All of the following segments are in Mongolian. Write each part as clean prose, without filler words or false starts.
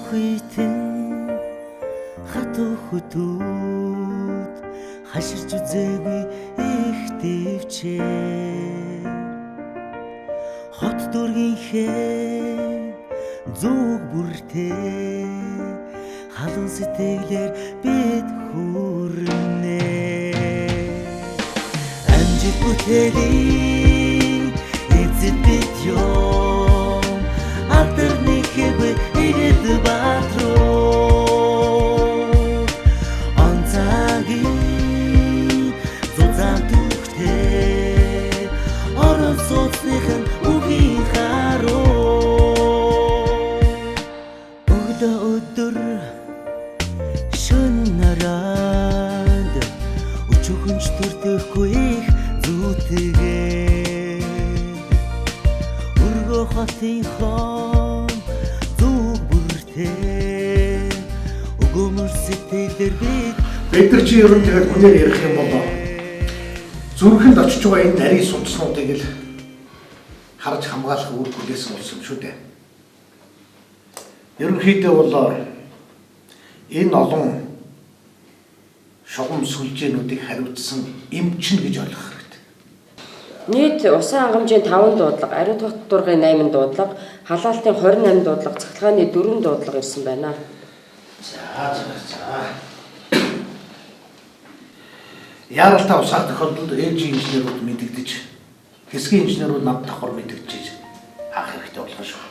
Хитэн хатуу хөтүүд хаширч үзээгүй их дэвчээ хот дүүргийнхээ зүг бүртээ халуун сэтгэлээр бид хүрнэ амжилт бүтээлийн эзэд бид ёо алдарны хэвэ ирэд батруу онцагийн зузаан түгтээ орон сууцныхан үгийн харуу өдөр шөн нараад өчүүхэнч төрдөхгүй их зүйтэгээ өргөө хотын хон зүг бүртээ өгөөмөр сэтгэлээр бид нар чи ер нь тэгээд хүнээр ярих юм бол зүрхэнд очиж байгаа энэ нарийн судснуудыг л харж хамгаалах үр хүлээсэн улс юм шүү дээ. Ерөнхийдөө бол энэ олон шугам сүлжээнүүдийг хариуцсан эмчин гэж ойлгох хэрэгтэй. Нийт усан хангамжийн 5 дуудлага, ариут хот дургын 8 дуудлага, халаалтын 28 дуудлага, цахилгааны 4 дуудлага ирсэн байна. За. Яаралтай усаар тохиолдолд ээлжийн инженерүүд мэдэгдэж, хэсгийн инженерүүд над давхар мэдэгдэж хаах хэрэгтэй болох шүү.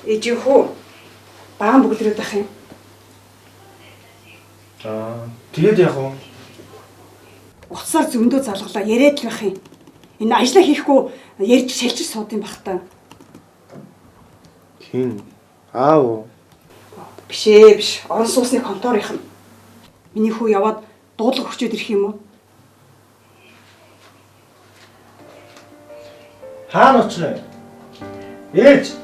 Ээжийнхүү баган бүгдрээд байх юм. Тэгээд яах вэ? Уцаар зөндөө залгалаа яриад л байх юм. Энэ ажлаа хийхгүй ярьж шалжиж сууд юм бах та. Хин аав. Биш. Орон сууцны конторынх нь. Миний хүү яваад дуудлага өгчөөд ирэх юм уу? Хаана очих вэ? Ээж.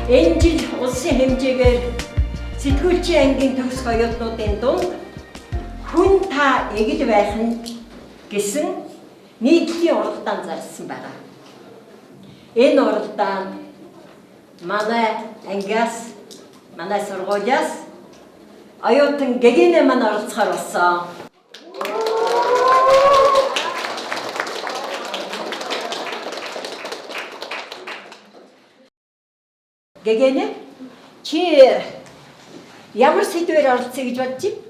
Энэ жил улсын хэмжээгээр сэтгүүлчийн ангийн төгс оюутнуудын дунд хүн та эгэл байх нь гэсэн нийтлийн уралдаан зарсан байна. Энэ уралдаанд манай ангиас, манай сургуулиас оюутан гэгэнэ маань оролцохоор болсон. Гэгэнэ чи ямар сэдвээр оролцъё гэж бодож байна?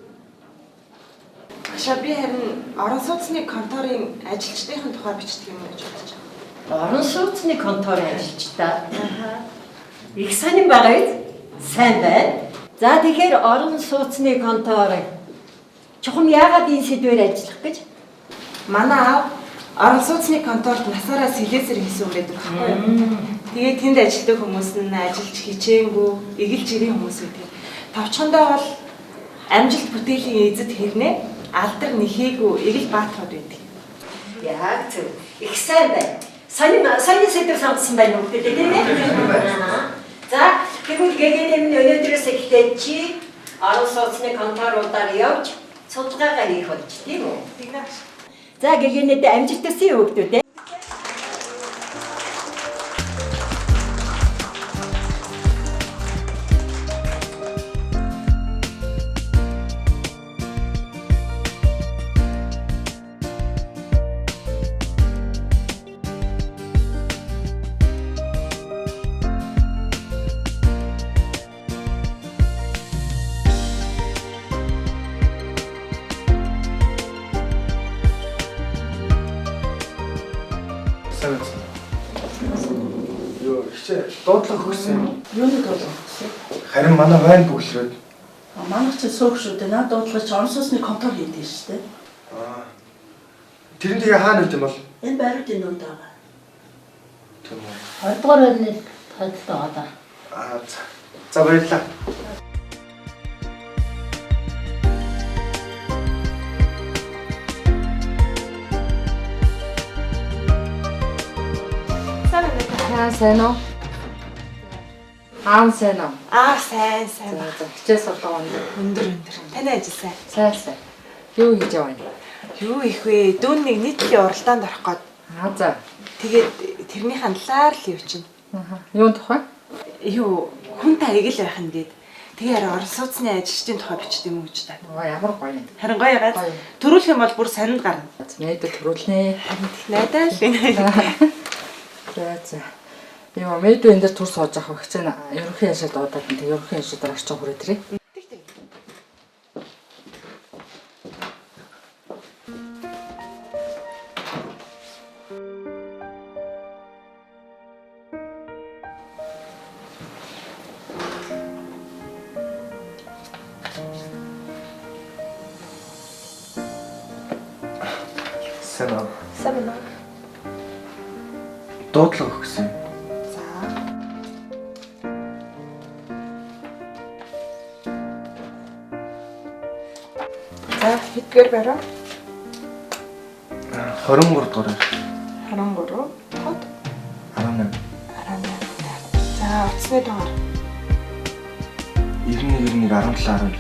Ашаа би харин орон сууцны конторын ажилчдын тухай бичдэг юм гэж бодож байна. Орон сууцны конторын ажилчдаа. Их сайн байгаа биз? Сайн байна. За тэгэхээр орон сууцны контор чухам яагаад энэ сэдвээр ажиллах гэж? Манай аав орон сууцны конторт насаараа сэлээсэр хийсэн байдаг байхгүй юу? Тэгээд тэнд ажилладаг хүмүүс нь ажиллаж хичээнгүй, эгэлж ирэх хүмүүс байдаг. Тавчхандаа бол амжилт бүтээлийн эзэд хэрнээ алдар нэхээгүй эгэл баатрууд байдаг. Яг зөв. Их сайн байна. Сайн сэдв сонгосон байна уу гэдэг тийм ээ? За, тэгвэл гэгэнэ өнөөдрөөс эхлээд чи орон сууцны конторуудаар явж судалгаагаа хийх болж тийм үү? Тийм. За, гэгэнэд амжилт төсөө өгдөө дээ. Юу ихчээ дуудлага хөгсөн. Юуны дуудлага хөгсөн? Харин манай вайн бүглээд. Манайх ч сөөгшүүд наа дуудлага ч орон сууцны контор хийдэг шүү дээ. Тэр нь тэгээ хаана үт юм бол? Энэ байруудын нүнд байгаа. Тийм үү. 2 дугаар байрны хадгалт байгаа. За. За баярлалаа. Сайн уу? Сайн уу? Сайн. Хичээл сургууль Өндөр. Таны ажил сайн. сайн. Юу хийж яваа юм? Юу их вэ? Дүүнийг нийтлэлийн уралдаанд орох гээд. За. Тэгээд тэрний хандлаар л юу чинь. Юун тухай? Юу хүн таяг л байх юм гээд. Тэгээ орон сууцны ажилчдын тухай бичдэг юм уу гэж та. Ямар гоё. Харин гоё газ. Төрүүлэх юм бол бүр сонинд гарна. Мэдээ төрүүлнэ. Найдаа л. За. Яа, мэдээ энэ дээр төр сууж авах гэж байна. Ерөнхий яшаа дуудаад энэ ерөнхий яшаа дараа очиж хүрээ тэрий. Сайн байна. Дуудлага өгсөн. За, хэдгээр барай? 23 дугаар. 13. Хот. 18. За, утасны дугаар. 91 17.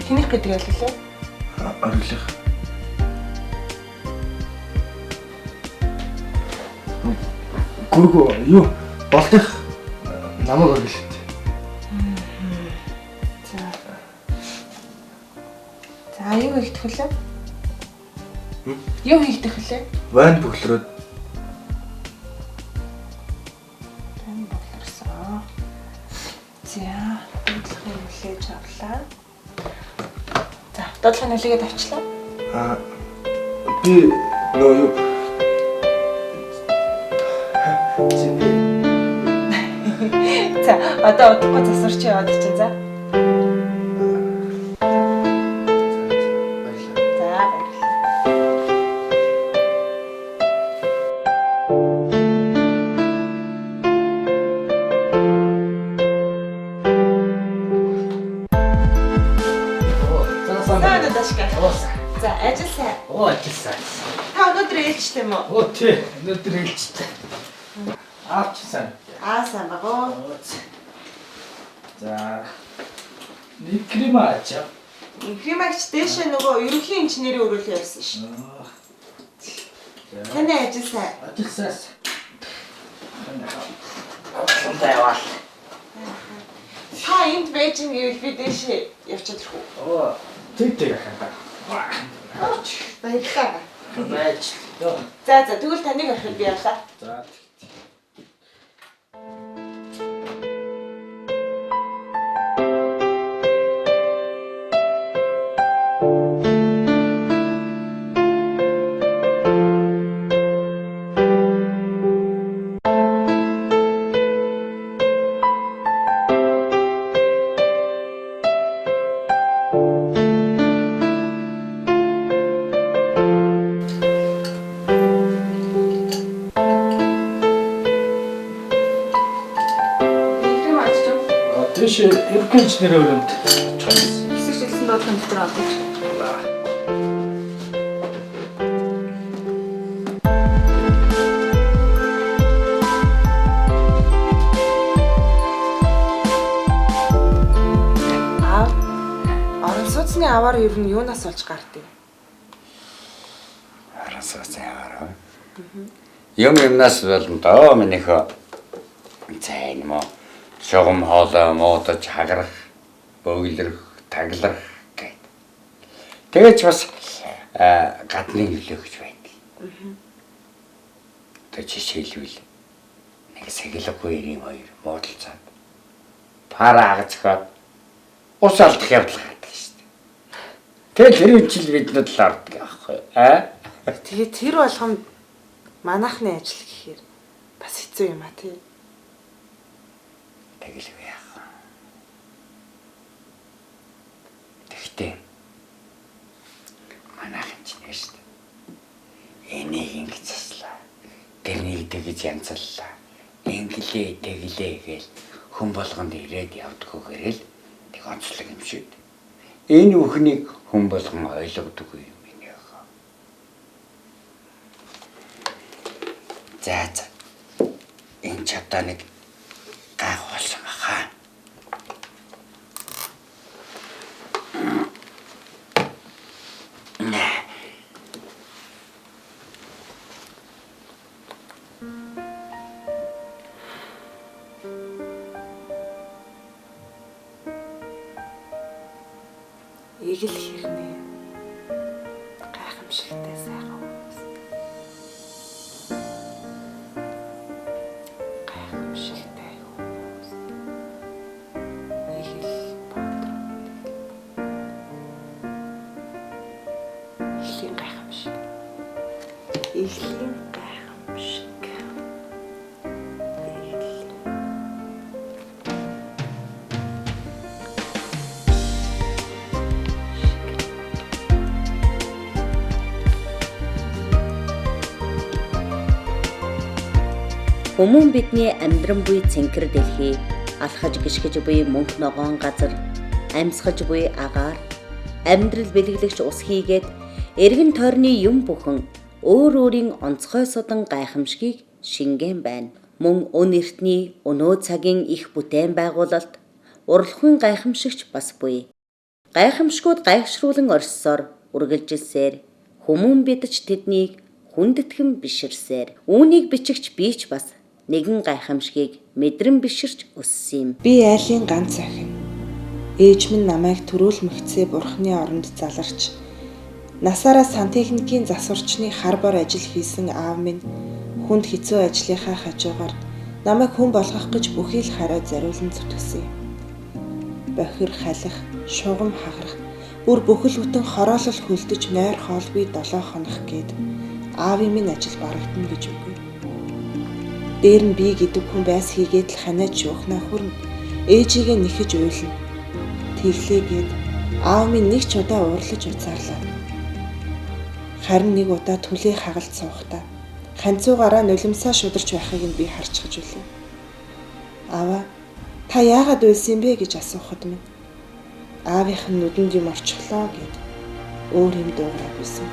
Хинэх гэдэг яллаа? Ориглох. Гүргөө юу болдох намайг ориглох. За, юу хийх вэ? Юу хийх вэ? Вайн бүхлрээд. За, дуудлахыг хүлээж авлаа. За, дуудлахыг нэлээгээд авчлаа. Би нөө юу За, одоо удахгүй засварч яваад чинь за. За, ажил сайн. Ажил сайн. Та өнөөдөр ээлжтэй юм уу? Тий, өнөөдөр ээлжтэй. Авч сайн. Сайн багоо. За. Нэг крем ачаа. Инкримагч дэше нөгөө ерөнхий инженерийн өрөөлөө явсан шүү. Таны ажил сайн. Ажил сайн. Онтай яваа. Та энд байж гэвэл би дэше явчихад ирэх үү? Тэг хаа. Баярлалаа. Байж. За, тэгвэл таныг орохыг би явлаа. За. Тэш ерөнхий инженерийн өрөөнд Хэсэг шилсэн дуудлага дотор авах. Орон сууцны аваар ер нь юунаас олж гардыг? Орон сууцны аваар. Юмнаас болно доо минийхөө. Зайн мо шогом хоолой муудаж хагарах, бөглөрөх, таглах гэд. Тэгэж бас гадны нөлөө гэж байдаг. Тэг жишээлбэл нэг сэгэлгүй ирийн хоёр муудалцаад пара агацгаад ус алдах явдал гардаг шүү дээ. Тэгэл хэрвээ жил биднүүд л ордог аахгүй. Тэгээ тэр болгоом манайхны ажил гэхээр бас хэцүү юм а тий. Тэгэлгүй яах. Тэгтээ манайхан ч нэ шүү дээ. Энийг ингэж заслаа. Тэрнийг тэгж янзаллаа. Ингээд тэглээ гээл хүн болгонд ирээд явдггүйгээр л тэг онцлог юм шиг. Энэ бүхнийг хүн болгон ойлгодоггүй юм энэ яга. За. Энэ ч одоо нэг гайх болсон баха. Игэл хэрнээ гайхамшигтай сайхан хүмүүс. Гайхамшигтай хүмүүс. Игэл бодроо. Иглийн гайхамшиг. Иглийн гайхамшиг. Хүмүүн бидний амьдран буй цэнхэр дэлхий, алхаж гიშгэж буй мөнх ногоон газар, амьсгаж буй агаар, амьдрал бэлгэлэгч ус хийгээд эргэн тойрны юм бүхэн өөр өөрийн онцгой судан гайхамшгийг шингэн байна. Мөн өн эртний өнөө цагийн их бүтээн байгуулалт урлагийн гайхамшигч бас буй. Гайхамшгууд гайхшруулан орссоор үргэлжилсээр хүмүүн бидж тэднийг хүндэтгэн биширсээр үүнийг бичигч би ч бас нэгэн гайхамшгийг мэдрэн биширч өссөн юм. Би айлын ганц охин. Ээж минь намайг төрүүл мэгцээ бурхны оронд заларч насаараа сантехникийн засварчны хар бор ажил хийсэн аав минь хүнд хэцүү ажлынхаа хажуугаар намайг хүн болгох гэж бүхий л хараа зориулан зүтгэсэн юм. Бохир халих, шугам хагарах, бүр бүхэл бүтэн хороолол хөлдөж нойр хоолгүй 7 хоног гээд аавын минь ажил барагдана гэж үгүй. Дээр нь би гэдэг хүн байс хийгээд л ханаач юухнаа хүрнэ. Ээжигээ нэхэж уйлна. Тэглээгээд аав минь нэг ч удаа уурлаж уцаарлаа. Харин нэг удаа түлээ хагалт суухдаа ханцуугаараа нулимсаа шударч байхыг нь би харчихж үлээ. Аваа, та яагаад уйлсан бэ гэж асуухад минь аавынх нь нүдэнд юм орчихлоо гэд өөр юм дуугараа байсан.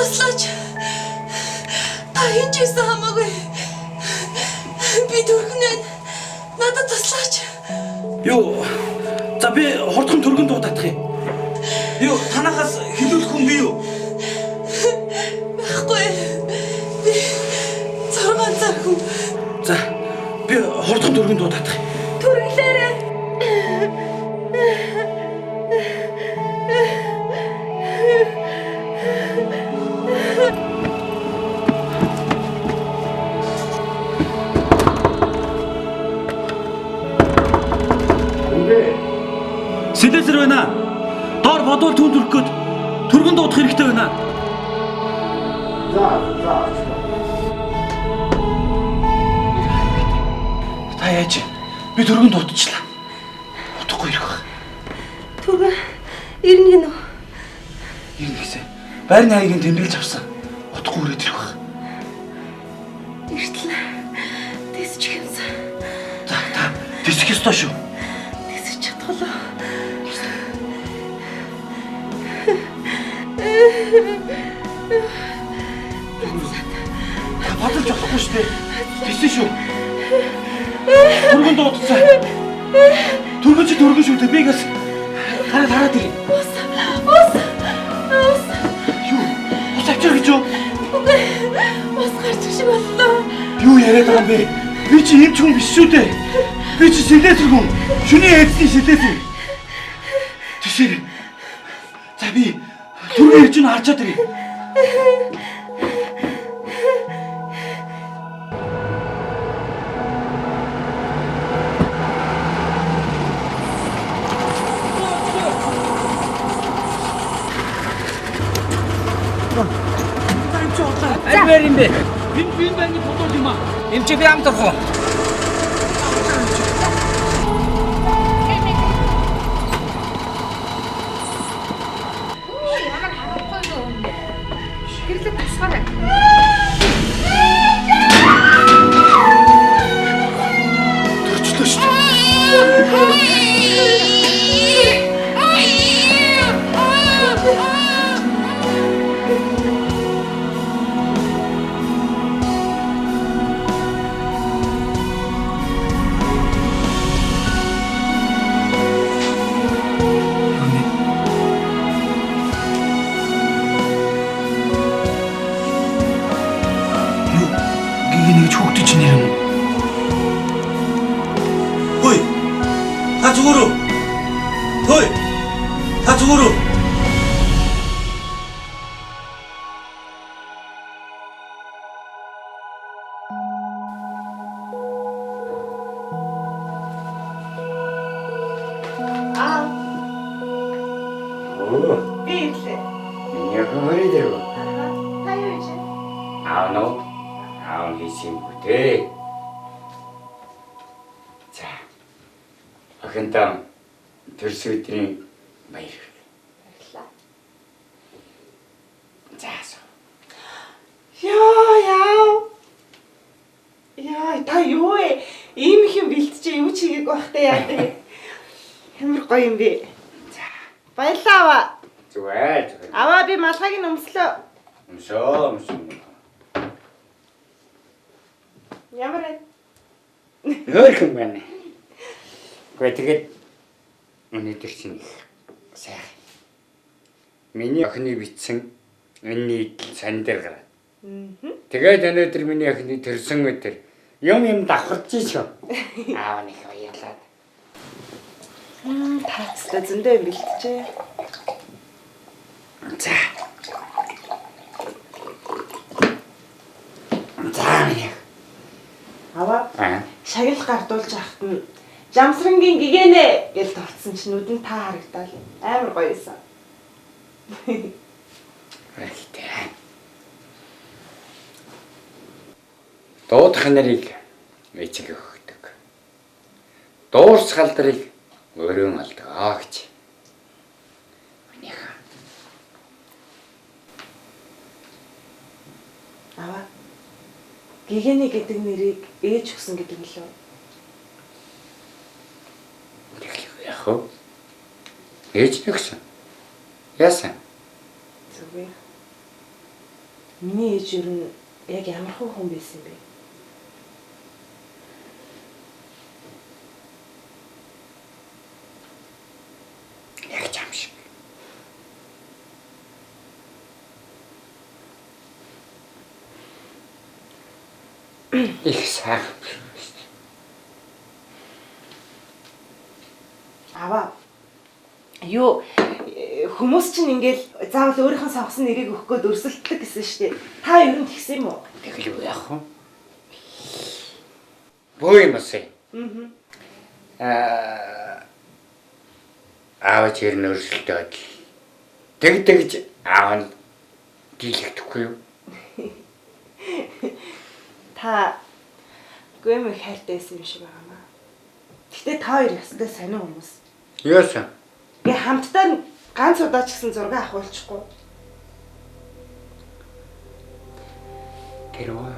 Туслаач. Та хинч байсан хамаагүй. Би түргэнэ. Надад туслаач. Юу? За би хурдхан түргэн дуудах юм. Юу, танахаас хэлүүлэх хүн би юу? Байхгүй. Би 6 цаг хүн. За би хурдхан түргэн дуудах юм. Түргэлээрээ. Сэлэсэр байна. Доор бодвол түн түрх гээд түргэн дуудах хэрэгтэй байна. За. Та яаж? Би түргэн дуудчихлаа. Удахгүй ирэх баг. Түргэн ирнэ гинөө. Ирнэ гэсэн. Байрны хаягийн тэмдэглэж авсан. Удахгүй ирээд ирэх баг. Иртлээ. Тэсчих юмсан. За та тэсэх ёстой шүү. Тэсэж чадхалаа. Та бодож болохгүй шүү дээ. Тэсэн шүү. Түргэн дуудсан. Түргэн шүү дээ. Бигээс хараад ирээ. Ус. Юу? Ус авчир гэж юу? Үгүй. Ус гарч шиг боллоо. Юу яриад байгаа юм бэ? Би чи юм ч хүн биш шүү дээ. Би чи Сэлэсэр хүн. Шүний эзний Сэлэсэр. Тэшэр. За би түргээ ирж нь харчаад ирье. Албаар юм бэ? Энэ байны бодол юм аа. Эмчи би амт орох. Гэрлэг тасгаарай. Төрчлөө шүү. Нэг хүүхдээ чинь нэр нь. Хөөе. Та зүгээр үү? Хөөе. Та зүгээр үү? Би ирлээ. Миний хөрөй дээр. Та юу гэж? Аав хийсэн бүтэй. За. Охинтаа төрс өдрийн баяр. Баярлалаа. За. Яа, та юу вэ? Ийм их юм бэлтжээ юу ч хийгээгүй байхтай яа тий. Ямар гоё юм бэ? За. Баярлалаа аваа. Зүгээр. Аваа би малгайг нь өмслөө. Өмсөө. Ямар вэ? Хөөрхөн байна. Гэхдээ тэгээд өнөөдөр чинь сайхан. Миний охины битсэн энэ сан дээр гараад. Тэгээд өнөөдөр миний охины төрсөн өдөр юм давхарч шүү. Аав нэг баярлаад. Тацтай зөндөө юм бэлтжээ. За. За. Аваа. Шагнал гардуулж ахт нь жамсрангийн гэгэнэ гэж толцсон чинь нүдэнд та харагдал. Амар гоё байсан. Баяртай. Дуудах нарыг эцэг өгдөг. Дуурсгал нарыг өрөөн алдаг гэж. Минийха. Аваа. Гэгэнэ гэдэг нэрийг ээж өгсөн гэдэг нь лөө. Яг уу. Ээж өгсөн. Яасан? Зүгээр. Миний ээж юу н яг ямар хүн байсан бэ? Яг чам шиг. Их сайхан. Аваа. Юу хүмүүс чинь ингээл заавал өөрийнхөө сонгосон нэрийг өгөх гээд өрсөлддөг гэсэн шүү дээ. Та ер нь тэгсэн юм уу? Тэгэл яах вэ? Боо юм асаа. Аав чир нөрсөлдөд. Тэгж аав нь дийлэгдэхгүй юу? Та гүм хайртайсэн юм шиг байгаамаа. Гэтэ та хоёр ястай сонио хүмүүс. Яасан? Гэ хамтдаа ганц удаа ч гэсэн зураг авахулчихгүй. Тэр үү?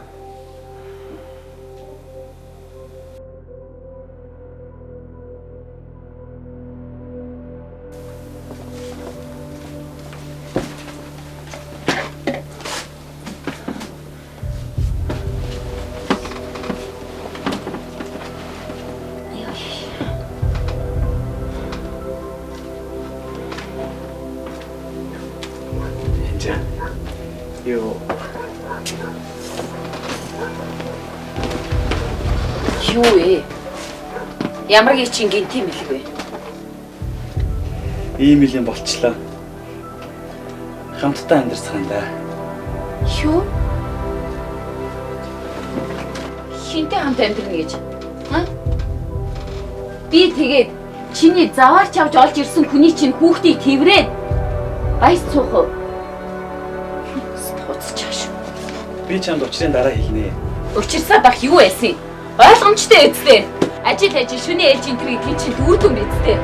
Юу Юу вэ? Ямар гिचин гинт юм бэлэг вэ? Ийм илийн болчлоо. Хамтдаа амьдарцгаанда. Юу? Хинтээ хамт амьдрна гэж? Ха? Би тэгээд чиний заваарч авч олж ирсэн хүний чинь хүүхдийг тэрврээд баяс цуух уу? Стоцчааш. Би чамд учрын дараа хэлнэ. Учирсаа бах юу байсан? Ойлгомжтой эцтэй. Ажил шүний ээлж энэ гэдгийг чинь дүүргэн бидтэй.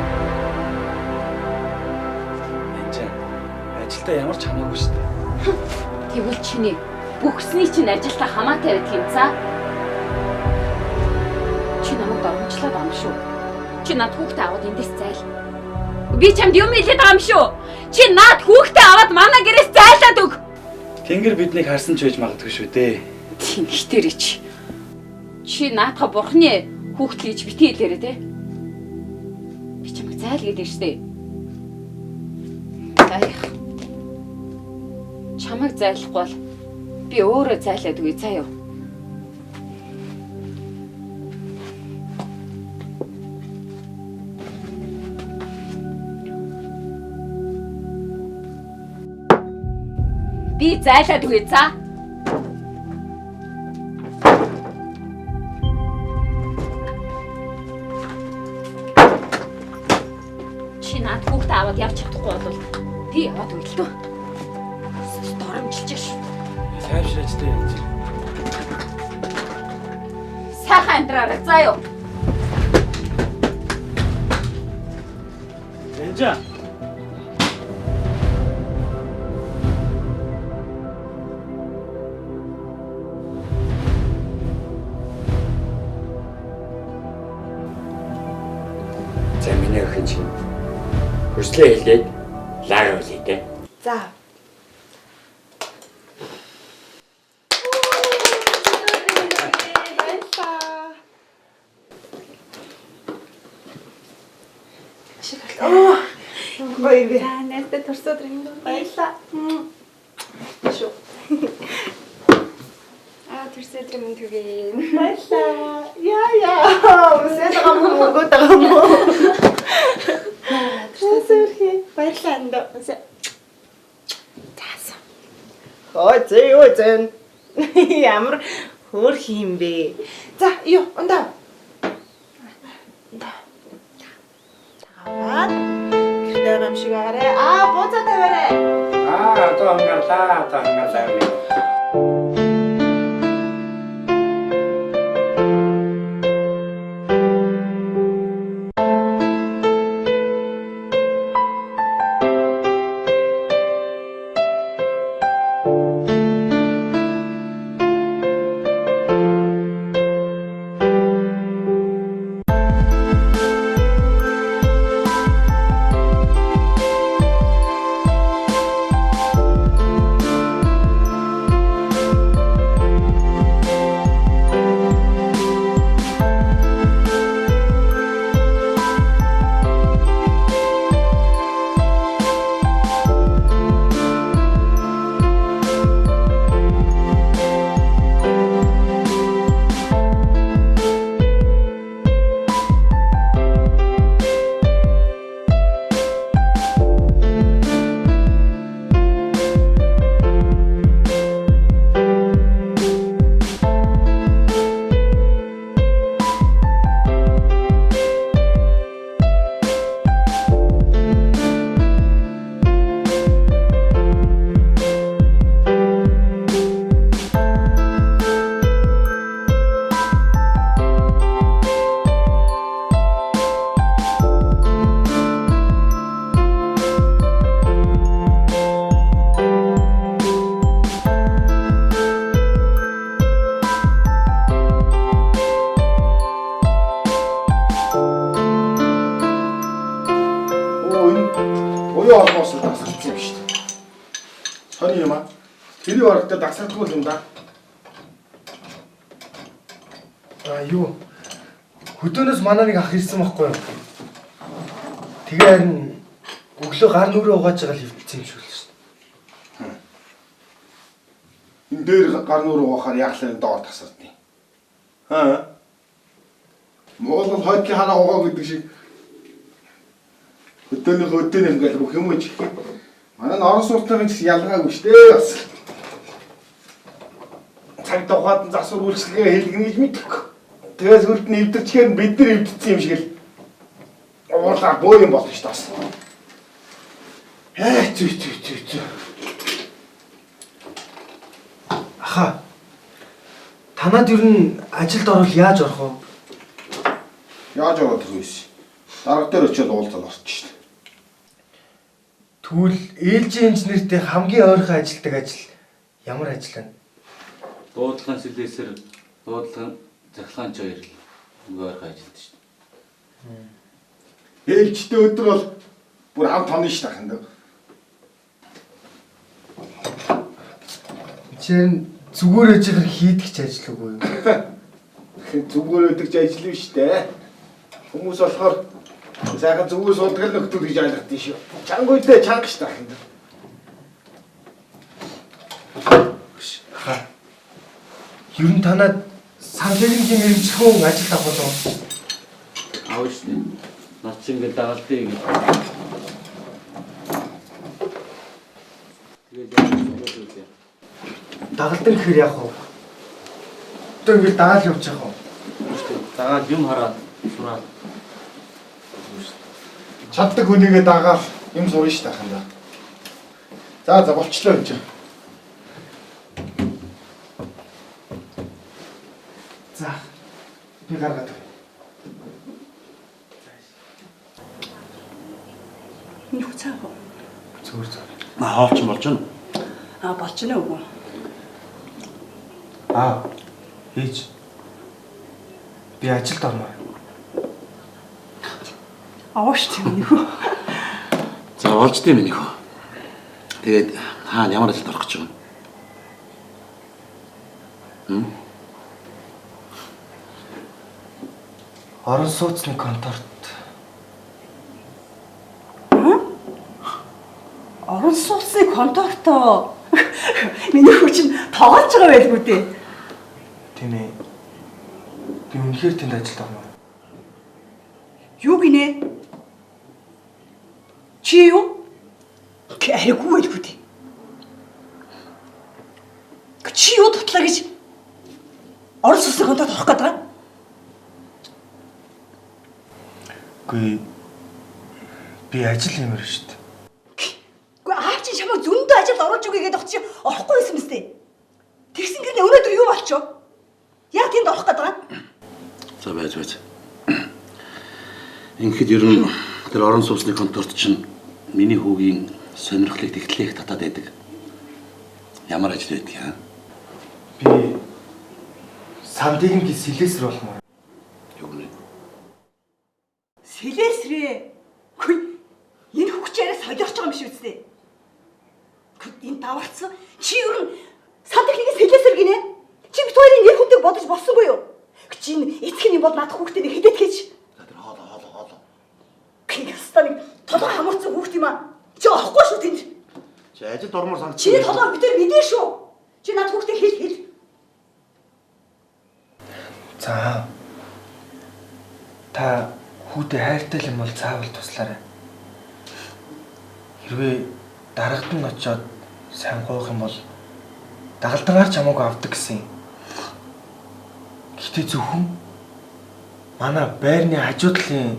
Ажилдаа ямар ч хамаагүй шүү дээ. Тэгвэл чиний бүхсний чинь ажилдаа хамаатай байдаг юм цаа. Чи намайг дормжлоод ам шүү. Чи над хүүхдээ аваад эндээс зайл. Би чамд юм хэлээд байгаа юм шүү. Чи над хүүхдээ аваад манай гэрээс зайлаад өг. Тэнгэр биднийг харсан ч байж магадгүй шүү дээ. Тэнгэртэр чи. Чи наадха бурхны хүүхд гэж битгий хэлээрэ те. Би чамайг зайл гэдэг штэ. Заях. Чамайг зайлахгүй бол би өөрөө зайлаад үгүй заа юу. Би зайлаад үгүй заа. Чи над хүүхдээ аваад явж чадахгүй бол би яваад үгүй л дөө. Доромжилж шүү. Тайвшраач дээ яаж. Сайхан амьдраарай заа юу. Энжа. За миний охин чинь хүслээ хэлээд лаагаа үлээ дээ. За. Гоё би. За, nästa төрсө өдрийн баярлаа. Шүү. төрсө өдрийн мэнд түгэе. Баярлаа. Яа. Үсээд гам гоо төрсө өдрийн баярлаа эндээ. Заасан. Ой зэн. Ямар хөөх юм бэ? За, юу, ундаа. Аваад гэртээ гамшиг агараа. Бууцаа тавиарай. Одоо хангалтаа. Дагсахдаггүй юм да. Юу? Хөдөөнөөс манаа нэг ах ирсэн байхгүй юу? Тэгээ харин өглөө гар нүрээ угааж байгаа л хөвдсөн юм шиг л шүү дээ. Энэ дээр гар нүрээ угаахаар яахлаа доор тасардны. Монгол хойдны ханаа угаа гэдэг шиг хөдөөнийхөө ингээл бүх юм ич. Манай орон сууцны чинь ялгаагүй шүү дээ бас. Цаг тухайд засвар үйлчлэгээ хийлгэнэ гэж мэдэхгүй. Тэгээс үрд нь эвдэрчгээр бид нар эвдсэн юм шиг л уурлаа боо юм болно шүү дээ бас. Зүй. Аха. Танад ер нь ажилд орвол яаж орох вэ? Яаж орох вэ? Дарга дээр очиод уулзаад орчих шүү дээ. Тэгвэл ээлжийн инженертэй хамгийн ойрхон ажилладаг ажил ямар ажил вэ? Дуудлагын слесэр, дуудлагын захлагын хоёр л ойрхон ажилладаг шүү дээ. Ээлжтэй өдөр бол бүр хам тонно шүү дээ. Жишээ нь зүгээр ажил хийдэг ч ажил үгүй юу? Зүгээр өдөрч ажил биш дээ. Хүмүүс болохоор сайхан зүгээр суудаг л нөхдөд гэж ойлгох тийм шүү. Чангүйдээ чанга шүү дээ. Ер нь танад сан техникийн мэргэжлэн ажил авах болов уу? Аав шүү дээ. Над чинь ингээд дагалдъя гэж. Тэгээд дагалдан гэхээр яах вэ? Одоо ингээд дагаал явж байгаа юм. Дагаал юм хараад сураад. Чаддаг хүнийгээ дагаал юм сурна шүү дээ. За болчлоо энэ чинь. За би гаргаад. Юу цаав? Зүгээр. Хаалч болж байна. Болж байна уу? Хийж. Би ажилд орноо. Аваач тийм юу? За болж тийм минийх. Тэгээд хаана ямар ажилд орох гэж байна? Орон сууцны конторт. Орон сууцны конторт. Миний хүчин тоглож байгаа байлгүй дээ. Тийм ээ. Би үнэхээр тэнд ажилд орно. Юу гинэ? Чи юу? Арайгүй байлгүй дээ. Чи юу тутлаа гэж орон сууцны конторт орох гэдэг юм? Гүй би ажил юмэр шүү дээ. Гүй аав чи чамайг зөндөө ажилд оруулж өгье гэдэг чи орохгүй байсан мэт. Тэгсэн гэрний өнөөдөр юу болчихоо? Яг тэнд орох гэдэг юм? За байж. Ингээд ер нь тэр орон сууцны конторт чинь миний хүүгийн сонирхлыг тэгтлээх татаад байдаг. Ямар ажил байдаг юм? Би сандыгийн сэлэсэр болмоор. Юу нэ? Сэлэсрээ. Хүй энэ хүчээрээ солиорч байгаа юм биш үстэ. Энэ даварцсан чи ер нь сан техникийн сэлэсэр гинэ. Чи бит хоёрын нэр хүндэг бодож болсонгүй юу? Чи энэ эцэг юм бол надад хүүхдээ хэдэт гэж. За тэр хоолоо. Кингстаны толгой хамарсан хүүхд юм аа. Чи орохгүй шүү тэнд. Чи ажилд ормоор санагдсан. Чиний толгой бид нар мэдээ шүү. Чи надад хүүхдээ хэл. За. Та хүүтэй хайртай юм бол заавал туслаарай. Хэрвээ дарагт нь очиод сайн гоох юм бол дагалдангаар ч хамаагүй авдаг гэсэн. Гэтэ зөвхөн манай байрны хажуу талын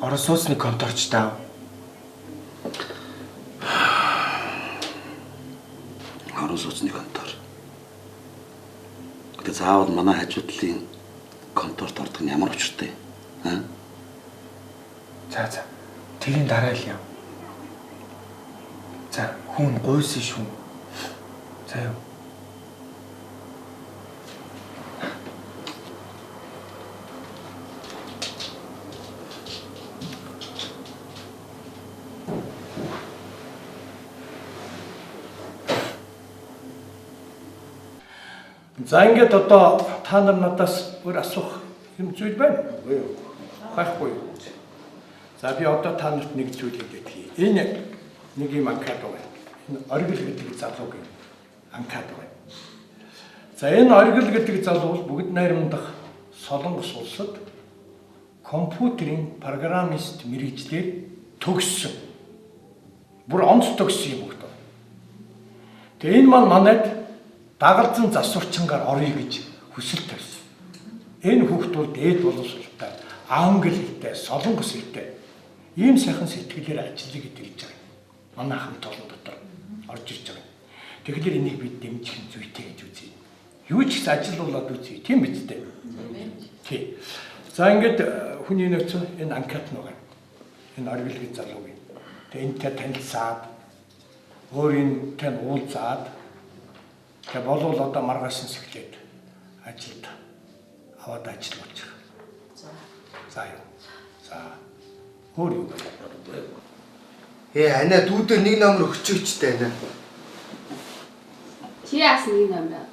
орон сууцны конторч таав. Орон сууцны контор. Гэтэ заавал манай хажуу талын конторт ордог нь ямар учиртай? За. Тэрийн дараа л яв. За, хүн гойсон шүү. За юу. За ингээд одоо та нар надаас өөр асуух юм зүйл байна уу? Хайхгүй. За би одоо та нарт нэг зүйл хэлье. Энэ нэг юм анкад байна. Энэ оргил гэдэг залуугийн анкад байна. За энэ оргил гэдэг залуу бол бүгд найрамдах Солонгос улсад компьютерийн программист мэргэжлэр төгссөн. Бүр онц төгссөн юм уу? Тэгээ энэ манайд дагалзан засварчангаар орё гэж хүсэл тавьсан. Энэ хүүхдүүд дээд боловсролтой, англи хэлтэй, солонгос хэлтэй ийм сайхан сэтгэлээр ажиллая гэдэг гэж байгаа. Манай хамт олон дотор орж ирж байгаа. Тэгэхээр энийг бид дэмжих нь зүйтэй гэж үзье. Юу ч их ажил болоод үзье. Тийм биз дээ. Тий. За ингээд хүний нөөц энэ анкет нөгөө. Энэ оргилгийн залуугийн. Тэгээ энэтэй танилцаад өөрийнхөө уулзаад тэгээ болвол одоо маргааш нь сэхлээд ажилд аваад ажиллаж. За юу. За. Өөр юу вэ? Ана дүүдээ нэг номер өгчөөчтэй ана. Чи яасан нэг номер?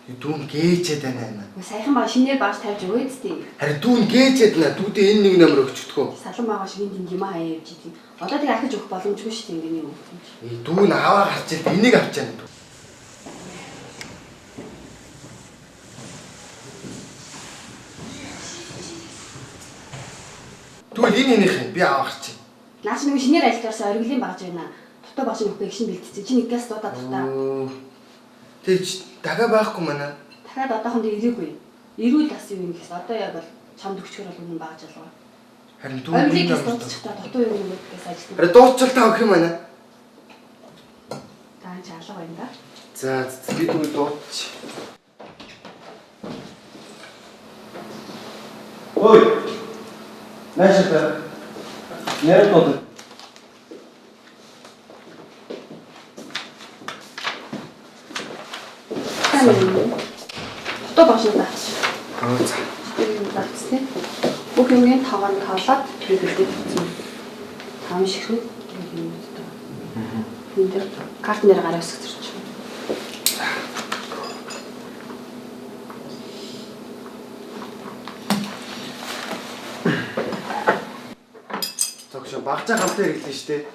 Дүүн гээчээд ана. Саяхан баг шинээр багш тавьж өгөөд тээ. Харин дүүн гээчээд ана. Дүүдээ энэ нэг номер өгчөдгөө. Салан байгаа шиг энэ юм хаяа явж идэв. Одоо тэг ахиж өгөх боломжгүй шүү дээ ингээд юм. Дүүн аваа гарч ил энийг авчаана. Дүүн энэ нэх би аваа гарч. Наач нэг шинээр ажилдаарсаа оргилын багж байна. Дутаа багш нөхөө гişin бэлтцээ. Чи нэгээс дуудаад тутаа. Тэгж дахиад байхгүй манай. Дахиад одоохондоо ирээгүй. Ирүүл бас юм гэхээс одоо яг бол чамд өгчгөр бол үнэн багж алгаа. Харин дүүн дутчихдаа дутуу юм өгөхгээс ажилласан. Харин дуучилтаа өгөх юм байна. Даан ч алга байна да. За би дүүн дууч. Ой. Наашаа. Нэр тод. Дутуу багш надад. За. Тийм багцтэй. Бүх юмгийн таван тавлаад хэрэглэдэг гэсэн. Таван ширхэг юм даа. Энд карт нэр гараа өсгөж. Зогсоо багцаа хамтаа хэрэглэн штэ.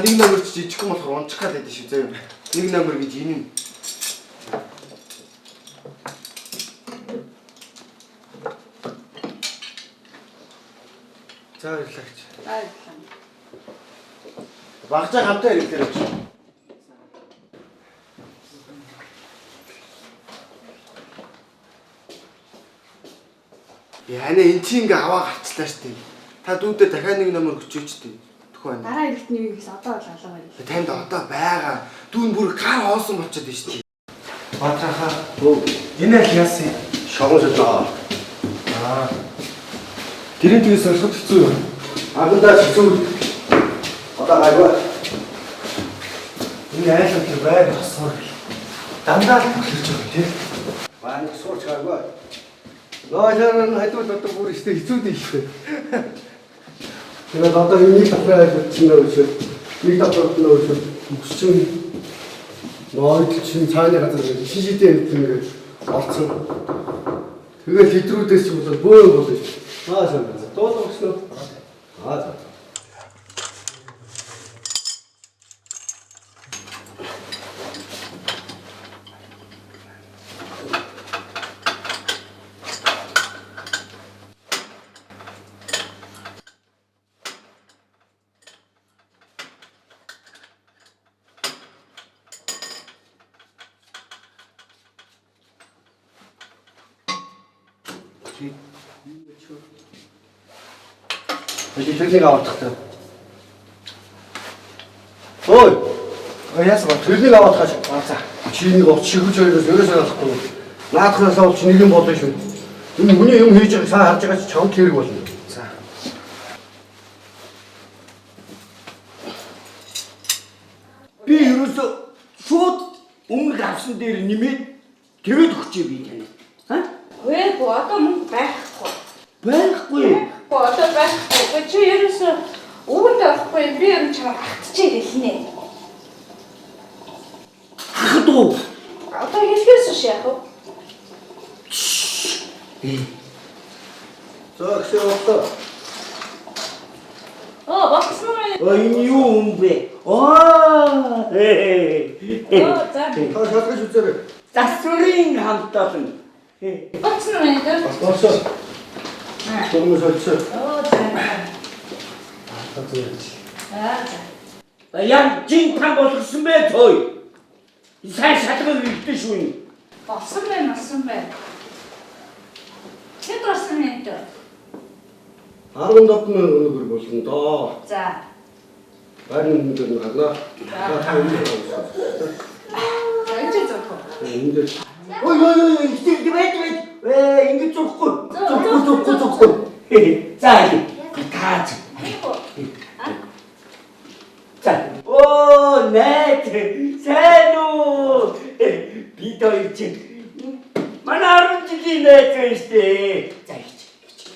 Нэг номер ч жижигхэн болохоор унчих гал байдаг шүү зөө. Нэг номер гэж энэ юм. За хэрэглээч. Багцаа хамтаа хэрэглээ гэж. Яна эн чи ингээ аваа гарчлаа штэ. Та дүүдээ дахиад нэг номер өчөөчтэй. Төхөө байна. Дараа ирэхт нь юу гэсэн одоо бол алга байна. Танд одоо байгаа. Дүүн бүр гар хоосон болчиход байна штэ. Батраха. Энэ л яасан? Шогон сэлээ. Тэрийн тгээс ороход хэцүү юу? Агандаа хэцүү. Одоо гайгүй. Энэ айлттай байр тосгоор. Дандаа л бүхэлж байгаа тийм. Бааны сурч гайгүй. Нөөжөн хайдуул одоо бүр ихтэй хэцүү дээ шүү. Тэгээд одоо нэг давхраа чинь өшөө. Нэг давхраа өшөө. Өсчөн. Нойд чинь цааны газар шишидээ хэлтэмээр олцсон. Тэгээд литрүүдээс ч бол бөөн болно шүү. Сайн. Дуулсан. За. Төлөгийг авахдах. Ой. Яасан ба төлөгийг авахдах. За. Чиний гоц шигүүж хоёроос ерөөсөө болохгүй. Наадхнаас бол чи нэг юм болно шүү. Энэ хүний юм хийж байгааг сайн харж байгаа чи чамд хэрэг болно. За. Би ерөөсөө шууд өмнө авсан дээр нэмээд тэгээд өгчээ би тань. Вэ одоо мөнгө байхгүй. Байхгүй. Одоо байхгүй. Чи ерөөсөө өвөнд авахгүй би юм чамд хатчих гэлнэ. Хатуу. Одоо хэлхээс ш яах вэ? Зогсоо. Багсан мэн. Энэ юу юм бэ? За. Хатгаж үзээрэй. Засварын хамтаална. Багсан мэн. Зогсоо. 너무 좋죠. Яг жинхэнэ болгосон бэ тоо. Сайн шалгал үлдэн шүү. Болсон байна. Хэд болсон юм бэ? 17 мянга өнөөр болно доо. За. Барин өнөөр гарна. За энэ зөв. Энд Ой, ингэж зурхгүй. За, таач. За. Оо, найз. Сайн уу? Би хоёр чинь манай 10 жилийн найз байна штэ. За,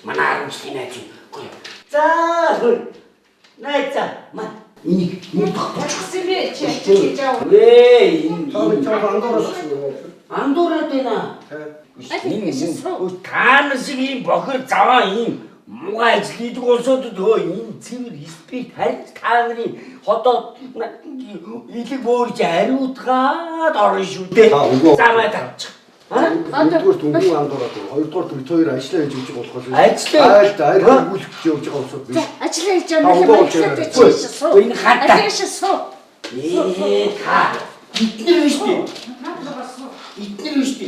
манай 10 жилийн найз. За, найз. Энийг Тэгсэн бэ чи хийж аваа. андуураад байна. Таана шиг ийм бохир заваа ийм мугай ажил хийдэг улсуудад ийм цэвэр спит харин та нарын хотод илэг бөөрж ариутгаад орно шүү дээ. Замаа тавчих. Нэгдүгээр түнхэн андуураад байна. Хоёрдугаар бид хоёр ажиллаа хийж өгч болох юм. Ажиллаа агуулж явж байгаа улсууд биш. Ажиллаа хийж байгаа юм. Энэ хатаа. Ашигсуу. Та иднэр биш би.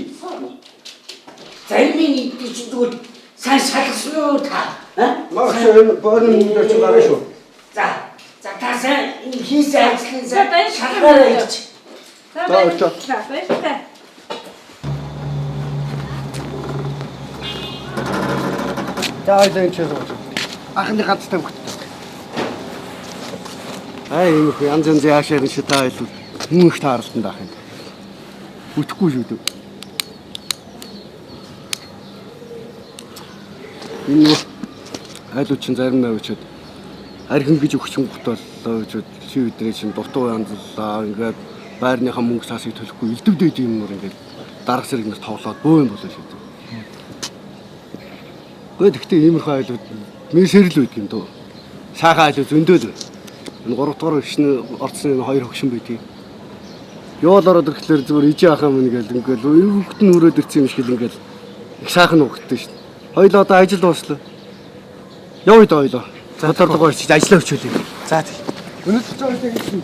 Зарим нэг чинь тэгвэл сайн шалгасан уу та? Маш энэ барын дээр ч гараа шүү. За та сайн энэ хийсэн ажлын шалгаараа ич. За баярлалаа. За энэ ч юм. Анхны ганцтай хөвгт. Энэ янз янз яашаа шидаа илүү хүн их тааралдан даах юм. Бүтэхгүй шүү дээ. Энэ айлуу чин зарим навчид архин гэж өгч гот боллоо гэж чи өдрөө чин дутуу янзлаа ингээд байрныхаа мөнгө цаасыг төлөхгүй элдвдэд юм нөр ингээд дарга сэрэг нар тоглоод бөө юм болоо шүү дээ. Гэхдээ иймэрхүү айлууд мэрсэрл үйд юм дөө. Сайхан айлуу зөндөөл. Энэ 3 дугаар гişний орцны 2 хөгшин байдгийг. Ёол ороод ирэхлээр зүгээр ижи ахаа мэн гээл ингээл хүүхэд нь өрөөд ирсэн юм шиг л ингээл их сайхан угтдаг шүү дээ. Хоёлоо одоо ажил дууслаа. Явъя да хоёлоо. Бодлого очиж ажиллаа өчөөлөө. За тий. Өнөөдөр ч ойлоо гэж юм.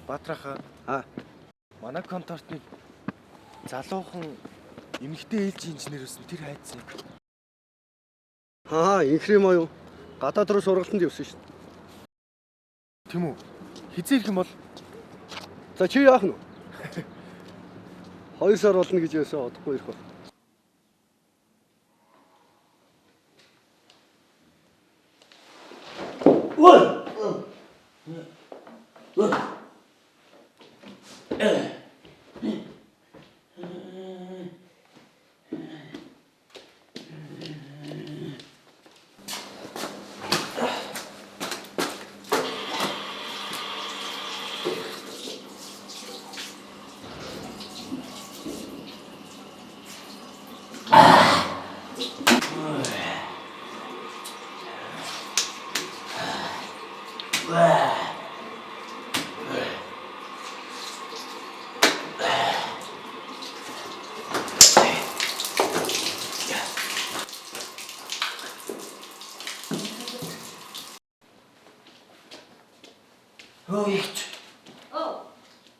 Баатраха. Манай контортны залуухан эмэгтэй ээлж инженер байсан тэр хайцсан. Инхрэм аюу. Гадаад руу сургалтанд явсан шүү дээ. Тийм үү? Хизээ ирэх юм бол за чи яах нь? 2 сар болно гэж яасан одохгүй ирэх бол.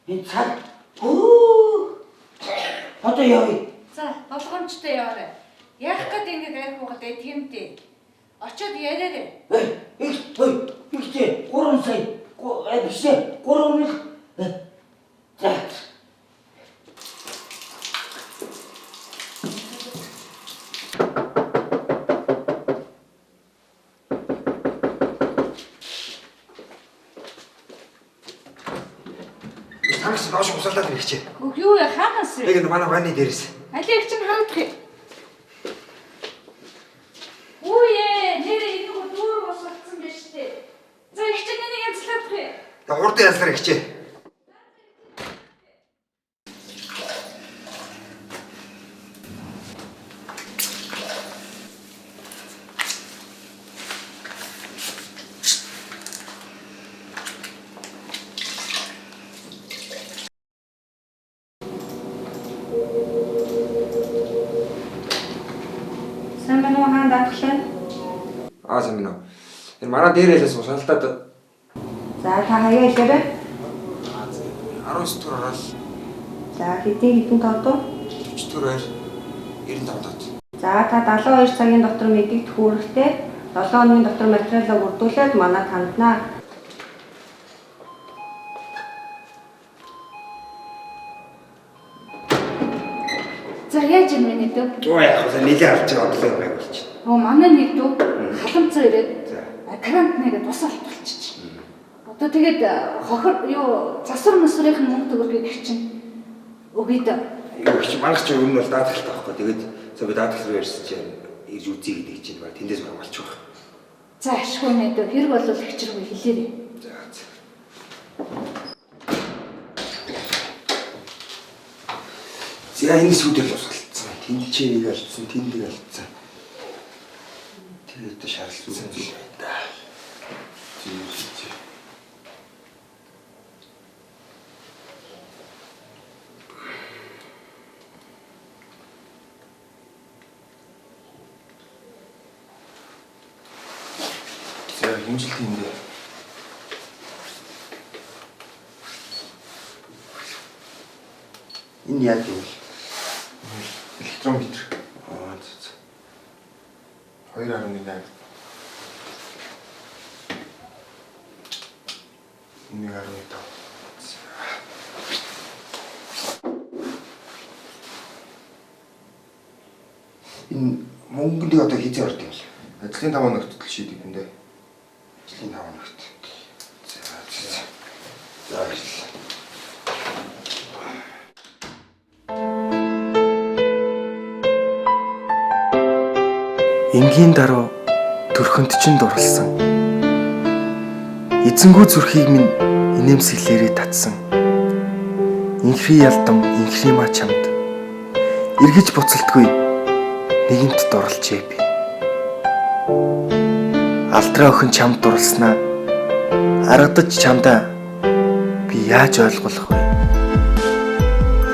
Энэ цаг. Одоо явъя. За, болгоомжтой яваарай. Яах гээд ингэж арх угаад тийм. Очоод яриарай. Ихтэй 3 сая. Биш 3 мянга. За. Тагс нош усалдаад ирчихэ. Юу хаанаас вэ? Яг энэ манай ванны дээрээс. Алийг чинь харагдах юм. Үе, нэрээ энэ дүүр усалцсан байж тээ. За их чинь нэг янзлах юм. Урд янзлаар ихчээ. байна уу? Хаан даатгалаа. Сайн байна уу. Энэ манай дээр ялаас усаалтаад. За та хаяа илээрэй. 19 төр орол. За хэдэн тавдуу? 40 төр байр 95 тат. За та 72 цагийн дотор мэдэгдэх үүрэгтэй 7 хоногийн дотор материалаа бүрдүүлээд манай ханднаа. За яаж юм бэ дүү? Оо яг л нэлээд авч байгаа бодлоо байг болчих. Оо манай нэг дүү халамцаа ирээд карант нэгээд бус алдчихчих. Одоо тэгээд хохор юу засвар мөсрийн мөнгө төгрөгийг чинь өгөөд юу чи манайх ч өмнө бол даатгалтай байхгүй. Тэгээд би даатгал руу ярьсан чинь ирж үзье гэдэг чинь баг тэндээс баг болчих واخ. За ашгүй нэ дүү хэрэг бол хэвчрэг хэлээрэй. За энэ сүдэл усгалцсан. Тэнд чи нэг алдсан, тэнд нэг алдсан. Тэгээд шаарлсан зүйл байна да. За хэмжилт юм дээ. Энэ яг юм. Электрометр. За. 2.8. Нэг 1.5. Энэ мөнгөнд одоо хийцээ орд юм л. Ажлын 5 хоногт л шийдэг юм дээ. Ажлын 5 хоногт. За. Энгийн дараа төрхөнд чинь дурлсан. Эзэнгүү зүрхийг минь инээмсэглээрээ татсан. Инхри ялдам инхри ма чамд эргэж буцалтгүй нэгэнт дурлжээ би. Алдраа охин чамд дурлснаа аргадаж чамдаа би яаж ойлгох вэ?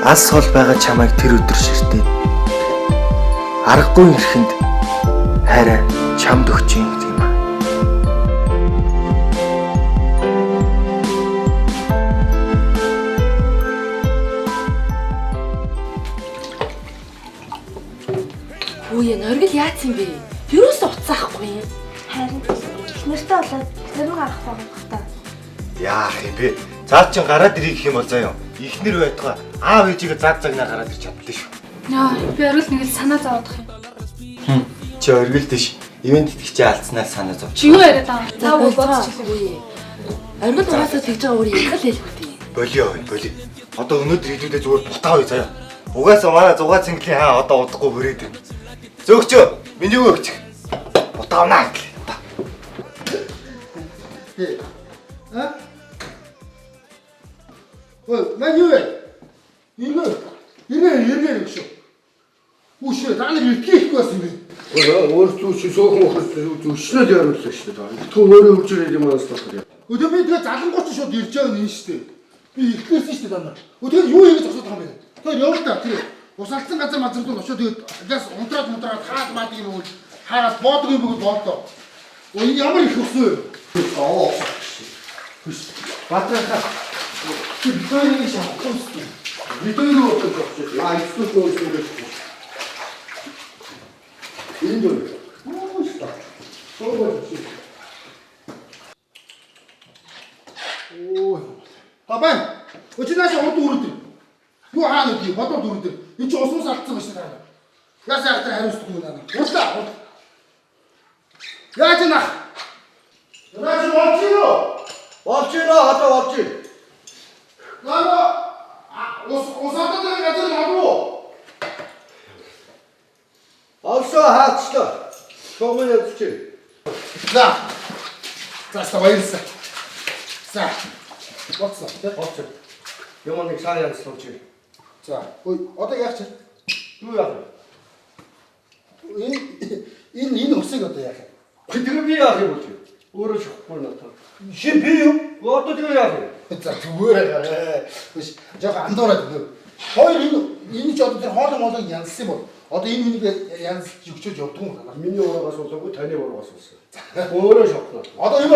Алс хол байгаа чамайг тэр өдөр ширтээд аргагүй ирэхэнд хараа чамд өгч юм тийм аа. Үе нөргөл яатсан бэ? Юус уцаахгүй юм. Харин нэртээ болоод зэрэг авах байгаа та. Яах юм бэ? Цаад чин гараад ирэх юм бол заяа. Ихнэр байтугай аав ээжигээ заг загнаа гараад ирч чаддсан шүү. Яа, би оргил нэг л санаа зовоодох юм. Чи оргил дэш. Ивент итгэж алдснаас санаа зовч. Чи юу яриад байгаа? За бодож хэлээгүй. Оргил угаасаа тэгж байгаа өөр яг л хэлэхгүй. Болио, болио. Одоо өнөөдөр хэлүүдээ зүгээр бутаа бай заяа. Угаасаа манай зугаа цэнгэлийн хаа одоо удахгүй хүрээд байна. Зөөгчөө, миний юу өгч. Бутаа авнаа. Ой, на юу вэ? Ирнэ гэж шүү. Үшээ, та нар итгэхгүй байсан юм. Өөр зүг сөөхөн ухаж зүгшнэл яруулсан шүү дээ. Түн өөрөө үрж ирээд юм араас болохоор. Өдөө би тэгээ залангууч шууд ирж байгаа юм шүү дээ. Би ихлээсэн шүү дээ та нар. Өдөө юу хийж зогсоод байгаа юм бэ? Тэр явал та тэр усалцсан газар мазрууд очоод тэгээд агаас унтраад хаад маад юм уу? Хаагаад боодог юм бүгд боолдоо. Ой ямар их өсөө. Аа. Батрахаа. Тэдний шахах. Видео өгөх гэж байна. Айцгүй төсөөлөж. Индөө. Мууста. Согооч. Ой. Табан. Өчнөөс урд үрдэ. Юу хаана үгүй бодоод үрдэ. Энд чи усуус алдсан байна шүү дээ. Ясаа хатар хариуцдаг юм аа. Урлаа. Яаж нах? Яаж болчихно? Болчихно хатаа болчих. Наа усаатаа дээр газар надуу. Also хаачлаа. Шогоо явчих. За. За баярлалаа. За. Боцсон. Боцсон. Юм нэг сайн янзлууч. За. Ой, одоо яах чинь? Юу яах вэ? Энэ усыг одоо яах вэ? Тэр би яах юм бэ? Өөрөө шохгүй надад. Шин би юу? Одоо тэр яах вэ? За зүгээр аа. Биш, жоо андуураад өгөө. Хоёр энэ ч одоо тэр хоолой янзсан юм бол Одоо энэ хүнийг янз өгчөөж явдаг юм байна. Миний ураагаас болоогүй таны ураагаас болсон. Өөрөө шокно. Одоо энэ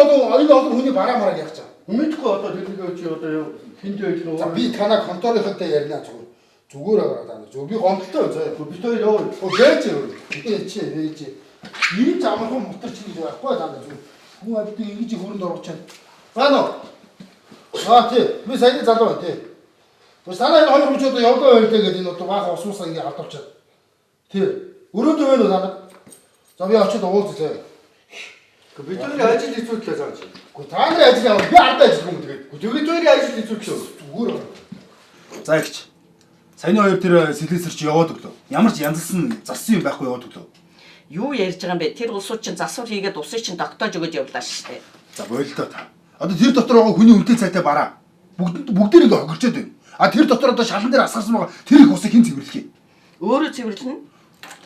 олон хүний бараа мараа яах чаа. Мэдхгүй одоо тэрнийг чи одоо хинд байж нөө. За би танаа конторынхантай ярина зүгээр аваад зүгээр. Би гомдолтой байна. Бид хоёр яваа. Гээж чи. Ийм замхан мутар чи гэж байхгүй даа зүгээр. Хүн амьтыг ингэж хөрөнд оруулах чад. Баано. Тий. Би саяны залуу байна тий. Санаа энэ хоёр хүн ч одоо явгаа байлдаа гэдэг энэ одоо баахан усмусаа ингэ алдавчаад. Тий. Өрөөдөө байна уу надад? За би очиод уулзлаа. Бид хоёрын ажил хэцүүдлээ зааж. Та нарын ажил яваа. Би ард ажил юм тэгээд. Бид хоёрын ажил хэцүүдлээ. Зүгээр. За ихч. Саяны хоёр тэр сэлээсэр чи яваад өглөө. Ямар ч янзлсан зарсан юм байхгүй яваад өглөө. Юу ярьж байгаа юм бэ? Тэр улсууд чинь засвар хийгээд усыг чинь тогтоож өгöd явлаа шүү дээ. За боллоо та. Одоо тэр дотор байгаа хүний үнэтэй цайтай бараа. Бүгдээр ингээ хогорчод байна. А тэр дотор одоо шалан дээр асгарсан байгаа тэр их усыг хэн цэвэрлэх юм? Өөрөө цэвэрлэнэ.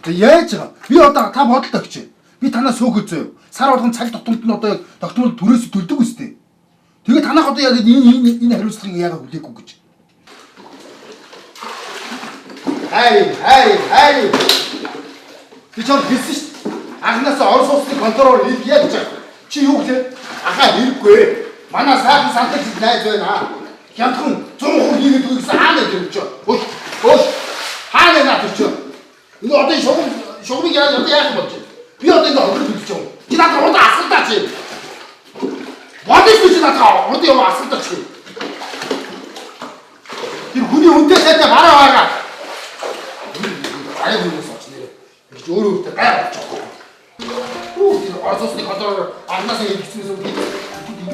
Тэг яаж байгаа? Би одоо та бодолтой өгч. Би танаас сөөхөж зөө. Сар болгон цаг тутамд нь одоо тогтмол түрээс төлдөг үстэй. Тэгээ танах одоо яг энэ хариуцлагыг яагаад хүлээхгүй гэж. Хай. Би ч хэлсэн шүү дээ. Анханаас Орос улсны контролоор ил яаж байгаа. Чи юу гэлээ? Ахаа хэрэггүй. Манай сайхан сантаж найз байна. Хямдхан 100 хүн хийгээд үгүйсэн хаана дэрвч. Өөш. Хаана натэрч. Энэ одоо шугамыг яаж яах юм бол чи? Би одоо ингэ хөрөж хэлж байгаа. Чи надад урд асуултаа чи. Бодож би чи надад урд юм асуултаа чи. Тэр хүний үнтэй сайтай бараа байгаа. Ай хүмүүс оч нэрээ. Гэж өөрөө өөртөө гайхаж байгаа. Тэр Оросны контролоор агнасаа хийчихсэн юм би ингэ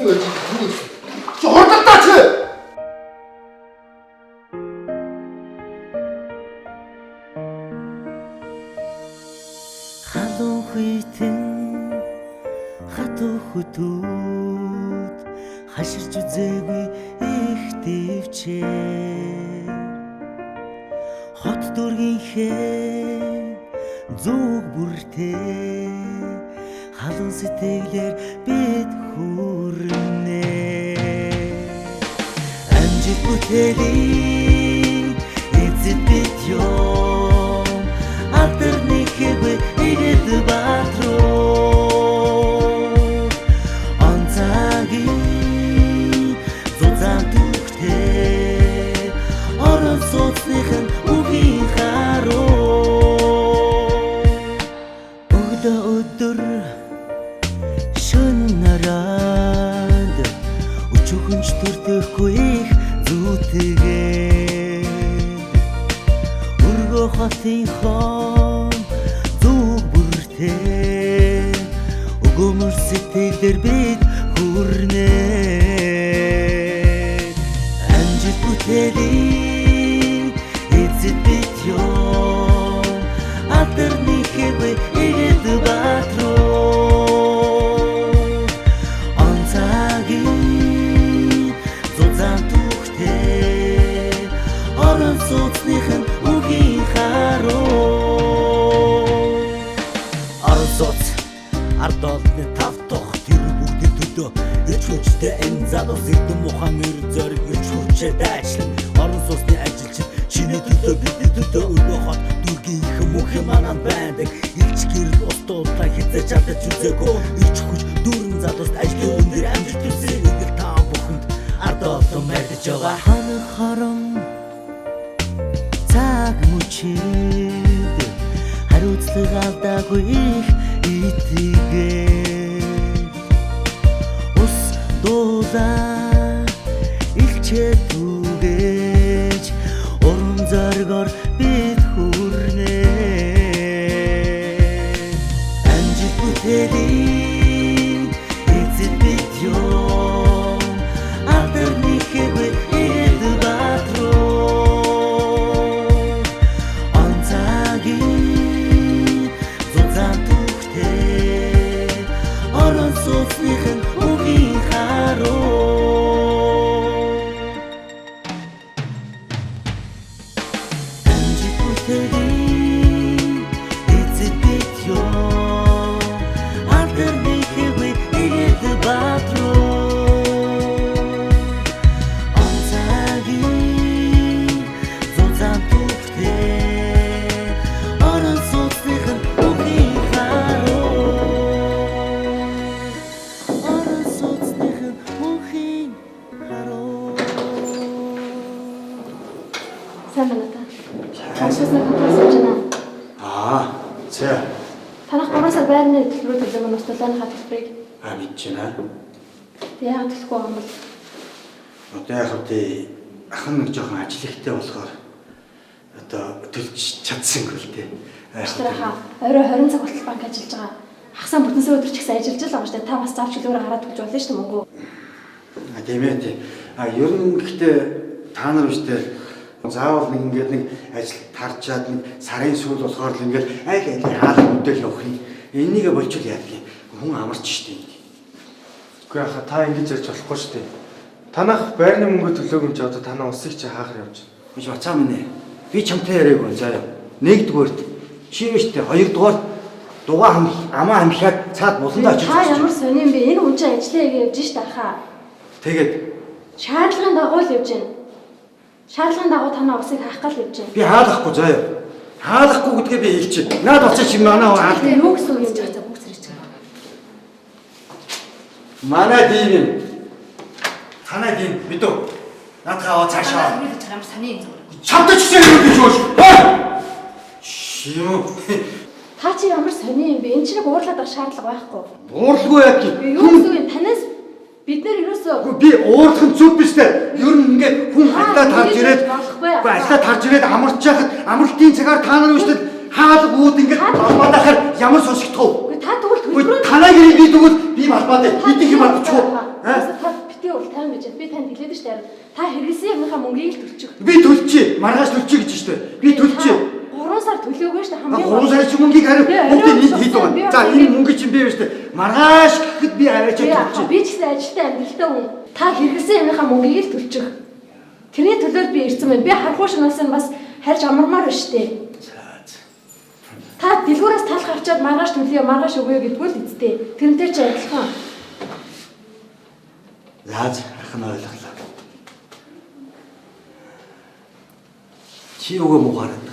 байж байгаа. Чи хурдтаа чи. Халуун хүйтэн хатуу хөтүүд хаширч үзээгүй их дэвчээ хот дүүргийнхээ зүг бүртээ халуун сэтгэлээр бид хүрнэ амжиг бүтээлийн эзэд бид ёо алдарны хэвэ ирэд батруу онцагийн зузаан түгтээ орон соцныхын үгийн харуу өдөр шөн нараад өчүүхэнч төрдөхгүй их зүүтэгээ өргөө хотын хон зүг бүртээ өгөөмөр сэтгэлээр бид хүрнэ амжиг бүтээлийн эзэд бид ёо алдарны хэвэ ирэд батруу онцагийн зузаан түгтээ орон соцныхын үгийн харуу орон соц ард олонны тав тох тэр бүгд төдөө ирч хүчтэй энэ залуу зэгдэн мухан ир зориг ирч хүчээ дайчлан орон соцны ажилчин чиний төлөө бидний төлөө өргөө хот дүргийнхэн мөнх манаа байдаг ирч гэрэл устуулаа хязгаарч чадаж үзээгүй ирч хүч дүүрэн залууст ажлын өндөр амжилт төсөө игэл та бүхэнд ард олон мэдж байгаа ханах хорон цаг мөчид хариуцлага алдаагүй их итгээ ус дуулаа илчээ түгэж уран зоргоор бид хүрнэ амжиг бүтээлийн эзэд бид ёо алдарны хэвэ ирэд батруу онцагийн зузаан түгтээ орон соцныхын үгийн харуу амжиг Сайн байна та. Хашаасна контрол хийж байна. За. Танах 3 сар байрны төлбөрөөр төлөө мөн устгалааны төлбөрийг Мэдэж байна. яагаад төлөхгүй байгаа юм бол Одоо яг үгүй ахын нэг жоохон ажил ихтэй болохоор одоо төлж чадсангүй л дээ. Тэрхаа орой 20 цаг хүртэл банк ажиллаж байгаа. Хагасаа бүтэн сар өдөр ч гэсэн ажиллаж байгаа шүү дээ. Та бас заавч төлөөр хараад өгч болно шүү дээ мөнгөө. Тийм ээ тийм. Ер нь гэхдээ та нар үстэй заавал нэг ингээд нэг ажил тарчаад нэг сарын сүүл болохоор л ингээд аль хаалт мэдээлэл өгөх юм. Энийгээ болчихвол яадаг юм. Хүн амарч штеп. Үгүй яха та ингэж ярьж болохгүй шүү дээ. Танах байрны мөнгө төлөөг юм чи одоо танаа усыг чи хаахаар явж байна. Биш бацаа минь ээ. Би чамтай яриаг заяа. Нэгдүгээрт чи штеп, хоёрдугаар дугаа амаа амхиад цаад буланд очиж. Та ямар сони юм бэ? Энэ хүн чинь ажиллаа явж штэ хаа. Тэгээд шаардлагын дагуу л явж байна. Шаардлагын дагуу танаа усыг хаах гал явж байна. би хаалахгүй заяа. Хаалахгүй гэдгээ би хэлчих. Наад очиж чи манай хаалт. Юу гэсэн үг юм бэ? Бүгд зэрэг чинь. Манай дийм. Танай дийм мэдв. Наадхаа цаашаа. Би ч ямар сони юм. Чамтай ч гэсэн юу гэж боош. Шим. Та чи ямар сони юм бэ? Энэ чинь уурлаад байх шаардлага байхгүй. Уурлгүй яа гэх. Юу гэсэн юм? Танаас бид нэр ерөөсөө би уурлах нь зүг биш дээ. Ер нь ингээд хүн хатаа тарж ирээд ажлаа тарж ирээд амарч яхад амралтын цагаар та нар үштэл хаалга ууд ингээд балбаадахаар ямар сонсогдох вэ? Та тэгвэл төлбөрөө танай гэрийг би тэгвэл би балбаад бид их юм авчих уу? Та битээ уул тайм гэж би танд хэлээд штэ. Та хэрэглэсэн юмнийхаа мөнгийг л төлчих. Би төлчихье. Маргааш төлчихье гэж штэ. Би төлчихье. 3 сар төлөөгүй штэ хамгийн 3 сарын чи мөнгийг хариу бүгд нийт хэд байгаа. За энэ мөнгө чинь би штэ. Маргааш гэхэд би аваач төлчихье. Би ч гэсэн ажилтаа амьдралтай хүн. Та хэрэглэсэн юмнийхаа мөнгийг л төлчих. Тэрний төлөөд би ирсэн байна. Би харахгүй шнаас нь бас харж амармаар байна штэ. Та дэлгүүрээс талах авчаад маргааш төлөё, маргааш өгөөё гэдгүй л үсттэй. Тэрнтэй ч адилхан. Лааз ахын ойлголоо. Чи өгөө муугараад.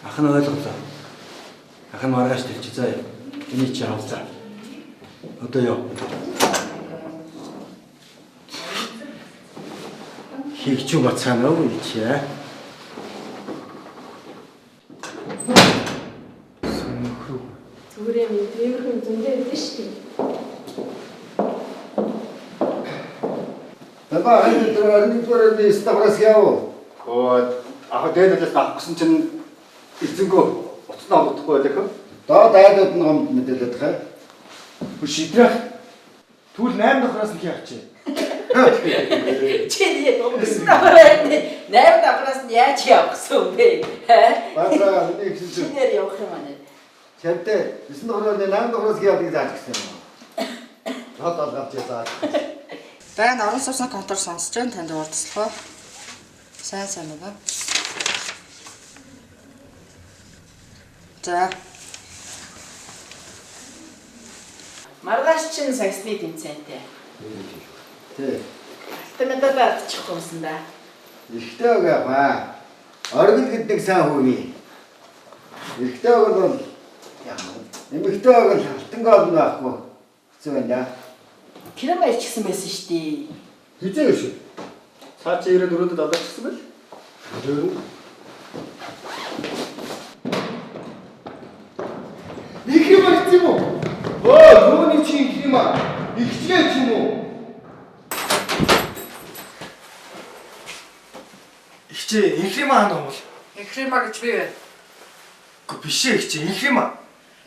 Ахын ойлголоо. Ахын маргааш төлчих заа. Эний чи авцаа. Одоо ёо. Хийгч юм бацаана уу чи аа? Зүгээр юм дээвэрхэн зөндөө өгдөө штэ. Баба энэ төрөний би ставрас яав. Дээдээс авах гэсэн чинь эцэнгөө уцнаа олдохгүй байлаа. Доод айдууд нь гомд мэдээлээд хаа. Шидрэх. Түл 8 давхраас нь явчих. Чи уснаа байна. 8 давхраас нь яаж явах гэсэн бэ? Баба энэ их зүйл. Чинээр явах юм аа. Чамтай 9 давхраас 8 давхраас явах зааж гисэн юм. Доод олгавч зааж. Байн орон сууцны контор сонсож байна. Танд уулзлаа. Сайн байна. За. Маргааш чинь сагсны тэмцээнтэй. Тий. Алтамадад авчихгүй юмсан да. Ихтэй байгаа. Оргил гэдэг сайн хүний. Ихтэй бол эмэгтэй бол алтан гол байхгүй. Хэцүү байна. Тэр маяг ч гэсэн байсан шүү дээ. Хизээ шүү. Цаа чи 94-д одоочсон байл. Их юм аа тийм үү? Юуны чи их юм аа? Ихчгээ ч юм уу? Ихчээ инхрима хаана бол? Инхрима гэж би байна. Гэхдээ биш ээ ихчээ инхрима.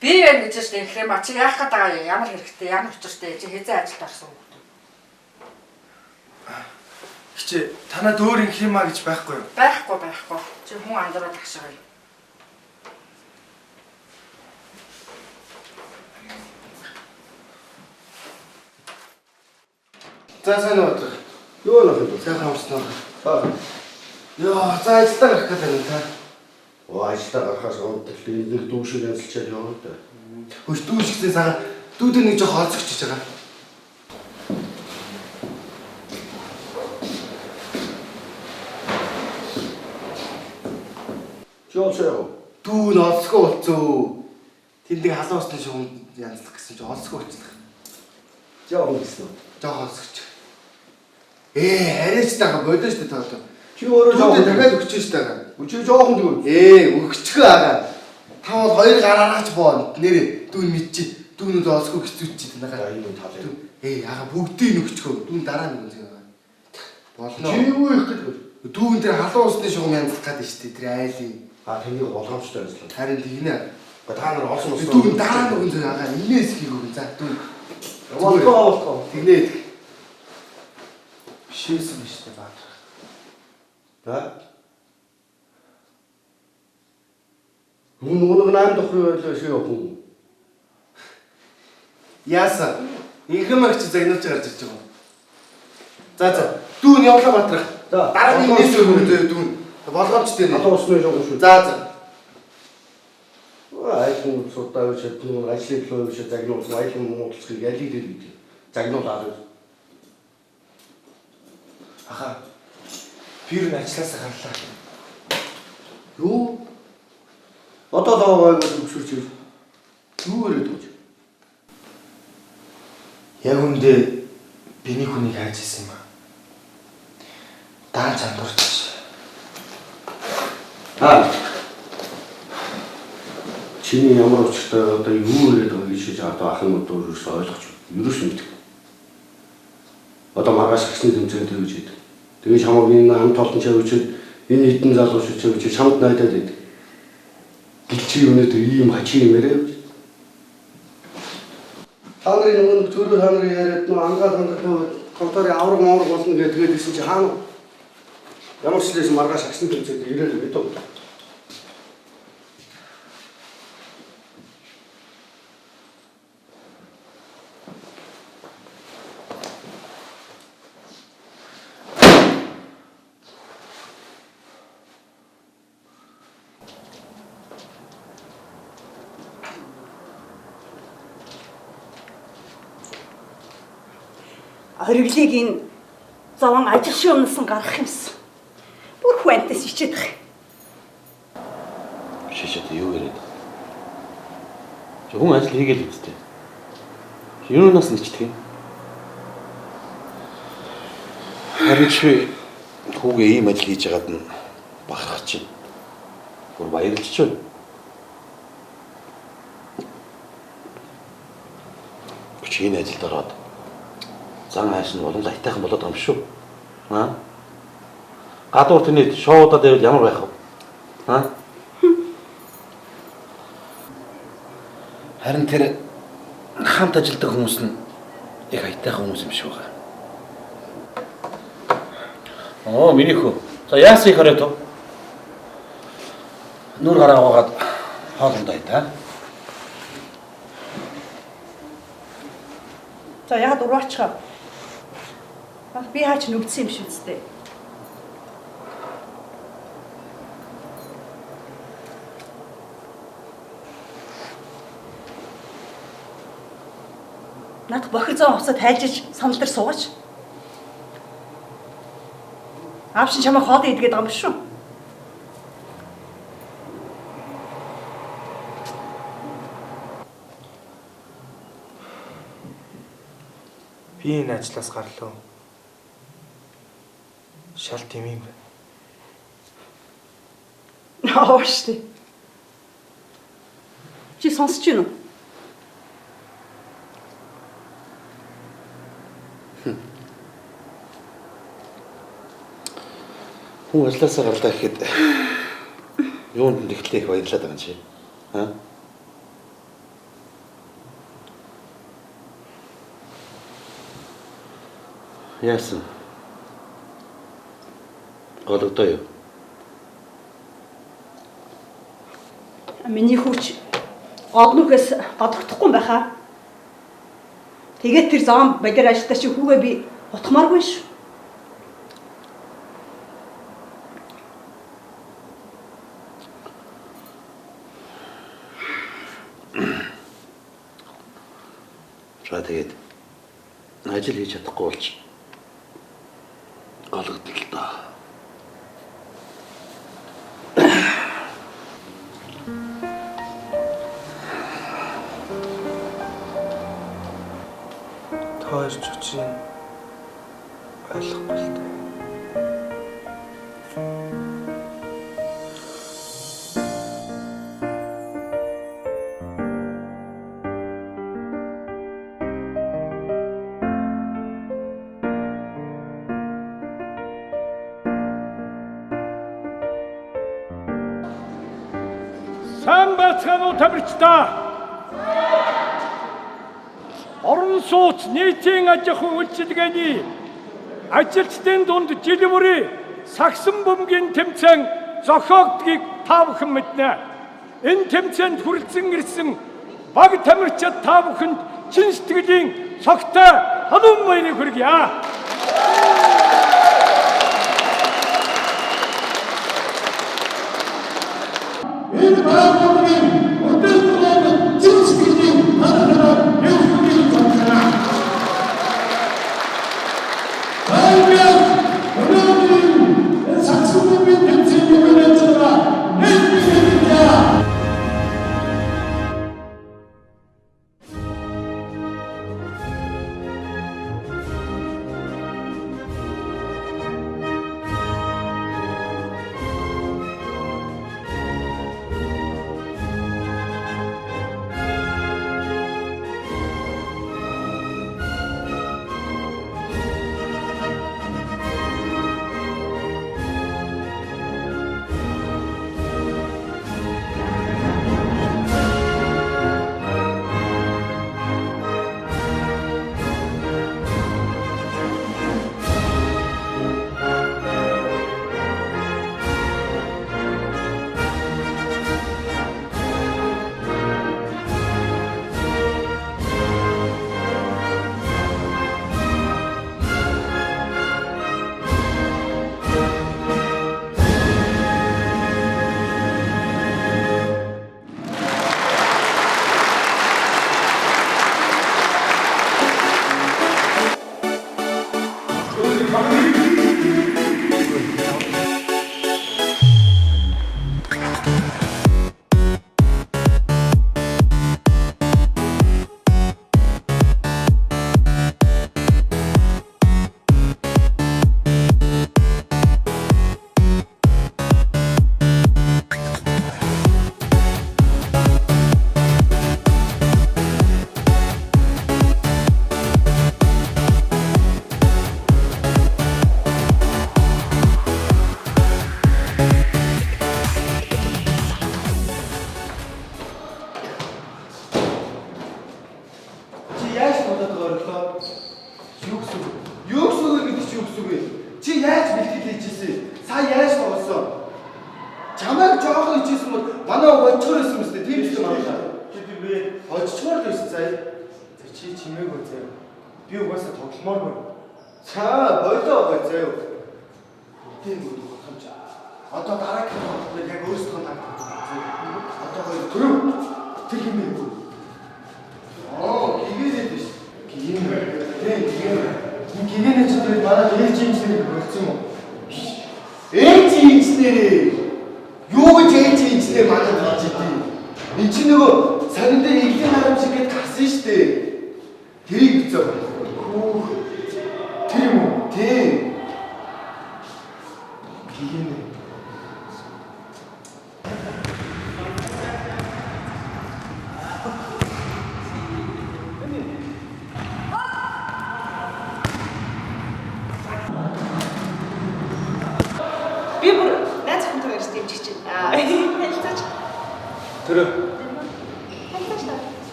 Би байна гэж шүү дээ инхрима. Чи яах гээд байгаа юм? Ямар хэрэгтэй, ямар учиртай чи хэзээ ажилд орсон юм? Ихчээ танад өөр инхрима гэж байхгүй юу? Байхгүй. Чи хүн андараа тагшаа. За сайн уу? Юу болох вэ? Сайхан амарсан уу? Яа, за ажилдаа гарах гэдэг юм та. Ажилдаа гарахаас өмнө нэг дүүшиг ажиллачаад яваа да. Хөөс дүүшигтэй сага дүүдэр нэг жоо хоолцогчж байгаа. Чоосоо. Дүүн олсгүй болцоо. Тэндээ халуун усны шугамд янзлах гэсэн чи олсгүй болчихлоо. Жоо гэсэн. Жоо хоолцогч. Арайч таага бодож штэ таа. Чи өөрөө жоохон дахиад өгч штэ. Өчиг жоохон дгүй. Өгчихөө аа. Та бол хоёр гараараач боо. Нэрээ дүүн мэдчих. Дүүнүүд олсгүй хэцүүч танаа. Энэ талаа. Ага бүгдийг өгчихөө. Дүүн дараа нэг үнэ. Болно. Чи юу их гэдэг вэ? Дүүн дээр халуун усны шугам янзлах гэдэг штэ. Тэр айлын. Тэнийг болгоомжтой ажиллаа. Харин тэгнэ. Та нар олсон ус. Дүүн дараа нэг үнэ ага. Инээс хийх үү. За дүүн. Яваа. Тэгнэ. Шийсэн штэ баа. Да? Нөгөө наан дохроо байлаа хүн. Яасан? Инхэмэгч загнууч гарч ирж байгаа. За. Дүүн явлаа батрах. За. Дараагийн нээс өгөө дүүн. Болгоомжтой нэ. Халуун усны шугам шүү. За. Айхын судаа гэж хэлсэн ажлын төлөө гэж загнуул айхын муудалцгийг ялиг дээр гэдэг. Загнуулаад. Аха. Пир нь ажилласаа гарлаа. Юу? Одоо даваагаа өгсөрч юу? Юу яриад гэж? Яг үндэ биний хүнийг хайж ирсэн юм аа. Даан чандуурч. Чиний ямар учиртай одоо юу яриад байгааг шиж одоо ахын өдөр юусоо ойлгож юус мэддэг. Одоо маргааш гисний тэмцээнд тэгж идэг. Тэгээ чамгийн хамт олон чавчид энэ хитэн залууч чавч чамд найдаад идэг. Гэлчи өнөөдөр ийм хачи юм яриа. Та нарын нөгөө төрөө та нарын яриад нөө ангаа конторын авраг маавраг болно гэдэг гэсэн чи хаана ямар ч лээс маргааш гисний тэмцээнд ирэл гэдэг. Хориглыг энэ заван ажил шуунсан гарах юмсан. Бүр хүнтэс ичээд их. Шишээд юу яриад. Хүн ажил хийгээл үстэй. Юунаас нэгчдэг юм? Харин чи хүүгээ ийм ажил хийж байгаад нь бахарх чинь. Бүр баярлж чинь. Чи энэ ажилд ороод зан хайшин болон лайтайхан болоод байгаа юм шүү. Гадуур тэний шоудад байвал ямар байх вэ? Харин тэр хамт ажилладаг хүмүүс нь их айтайхан хүмүүс юм шиг байгаа. Миний хөө. За яасан их хараад тоо. Нүр гараа угаад хоолндоо та. За яагаад ураачихаа? Би хаач нүгдсэн юм шиг үстэй. Надад бохир зам хувцас тайлжиж санал дээр суугач. Аавшин чамаа хоол идгээд байгаа юм шүү. Би энэ ажлаас гарлаа. Шал тийм юм байна. Штэ. Чи сонсож байна уу? Хүн ажлаасаа гарлаа гэхэд юунд нь ихлэх баярлаад байгаа юм чи. Яасан? Голодоо юу? Миний хүүч голнухээс гадагдахгүй байхаа. Тэгээд тэр зам балер ажилтаа чи хүүгээ би утгамааргүй шүү. Тэгээд ажил хийж чадахгүй болж гологдол л доо. Тойрч учраас ойлгохгүй л дээ. байцгаануу тамирчдаа орон сууц нийтийн аж ахуй үйлчилгээний ажилчдын дунд жил бүрийн сагсан бөмбөгийн тэмцээн зохиогдгийг та бүхэн мэднэ. Энэ тэмцээнд хүрэлцэн ирсэн баг тамирчид та бүхэнд чин сэтгэлийн цогтой халуун баярыг хүргье. Энэ байгууллагын өдөртөнд чин сэтгэлийн талаараа явуулсан байна.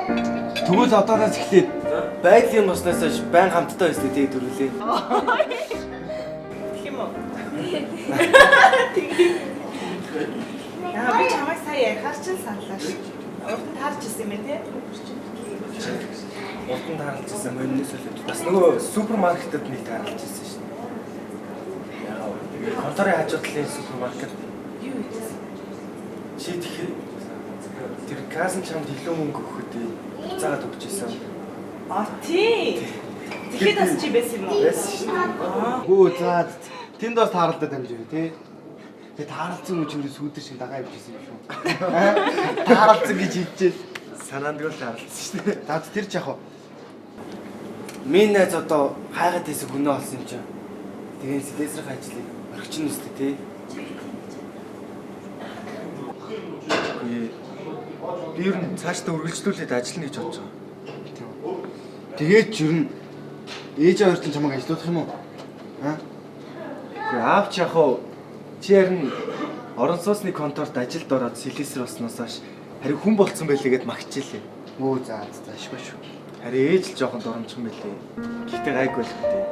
Тэгвэл одоодоос эхлээд байгалийн боснаас хойш байн хамтдаа байсны тэг дөрүлээ. Тэгэх юм уу? Би чамайг сая ярихаар ч саналаа шүү. Уртанд харж ирсэн юм тий? Уртанд харж ирсэн мөннөөс л бас нөгөө супермаркетад нэг харж ирсэн шүү. Яа, конторын хажуудлын супермаркет. Юу вэ? Чи тэгэхээр тэр касн чамд илүү мөнгө өгөхөд заагаад өгч ирсэн. Тий. Тэгэхэд бас чи байсан юм уу? Байсан шүү. Хөө заа тэнд бас тааралдаад амжив тий. Тэгээ тааралцсан үе чинь сүйдэр шиг дагаа явчихсан юм шүү. Тааралцсан гэж хэлчихэл санаанд л тааралцсан шүү. За тэр ч яг хаа. Миний найз одоо хайгаад байсан хүнээ олсон юм чинь. Тэгээ Сэлэсрэх ажлыг орчин үстэй тий. Би ер нь цаашдаа үргэлжлүүлээд ажиллана гэж бодож байгаа. Тэгээд ч ер нь ээж аваартын чамайг ажилуулах юм уу? Аа? Гэхдээ аав ч яг хаа чи харин орон сууцны конторт ажилд ороод Сэлэсэр болсноос хойш харин хүн болцсон байлээ гэд магтчихлээ. Өө за ашгүй шүү. Харин ээж л жоохон доромжхон байлээ. Гэхдээ гайг байх үү?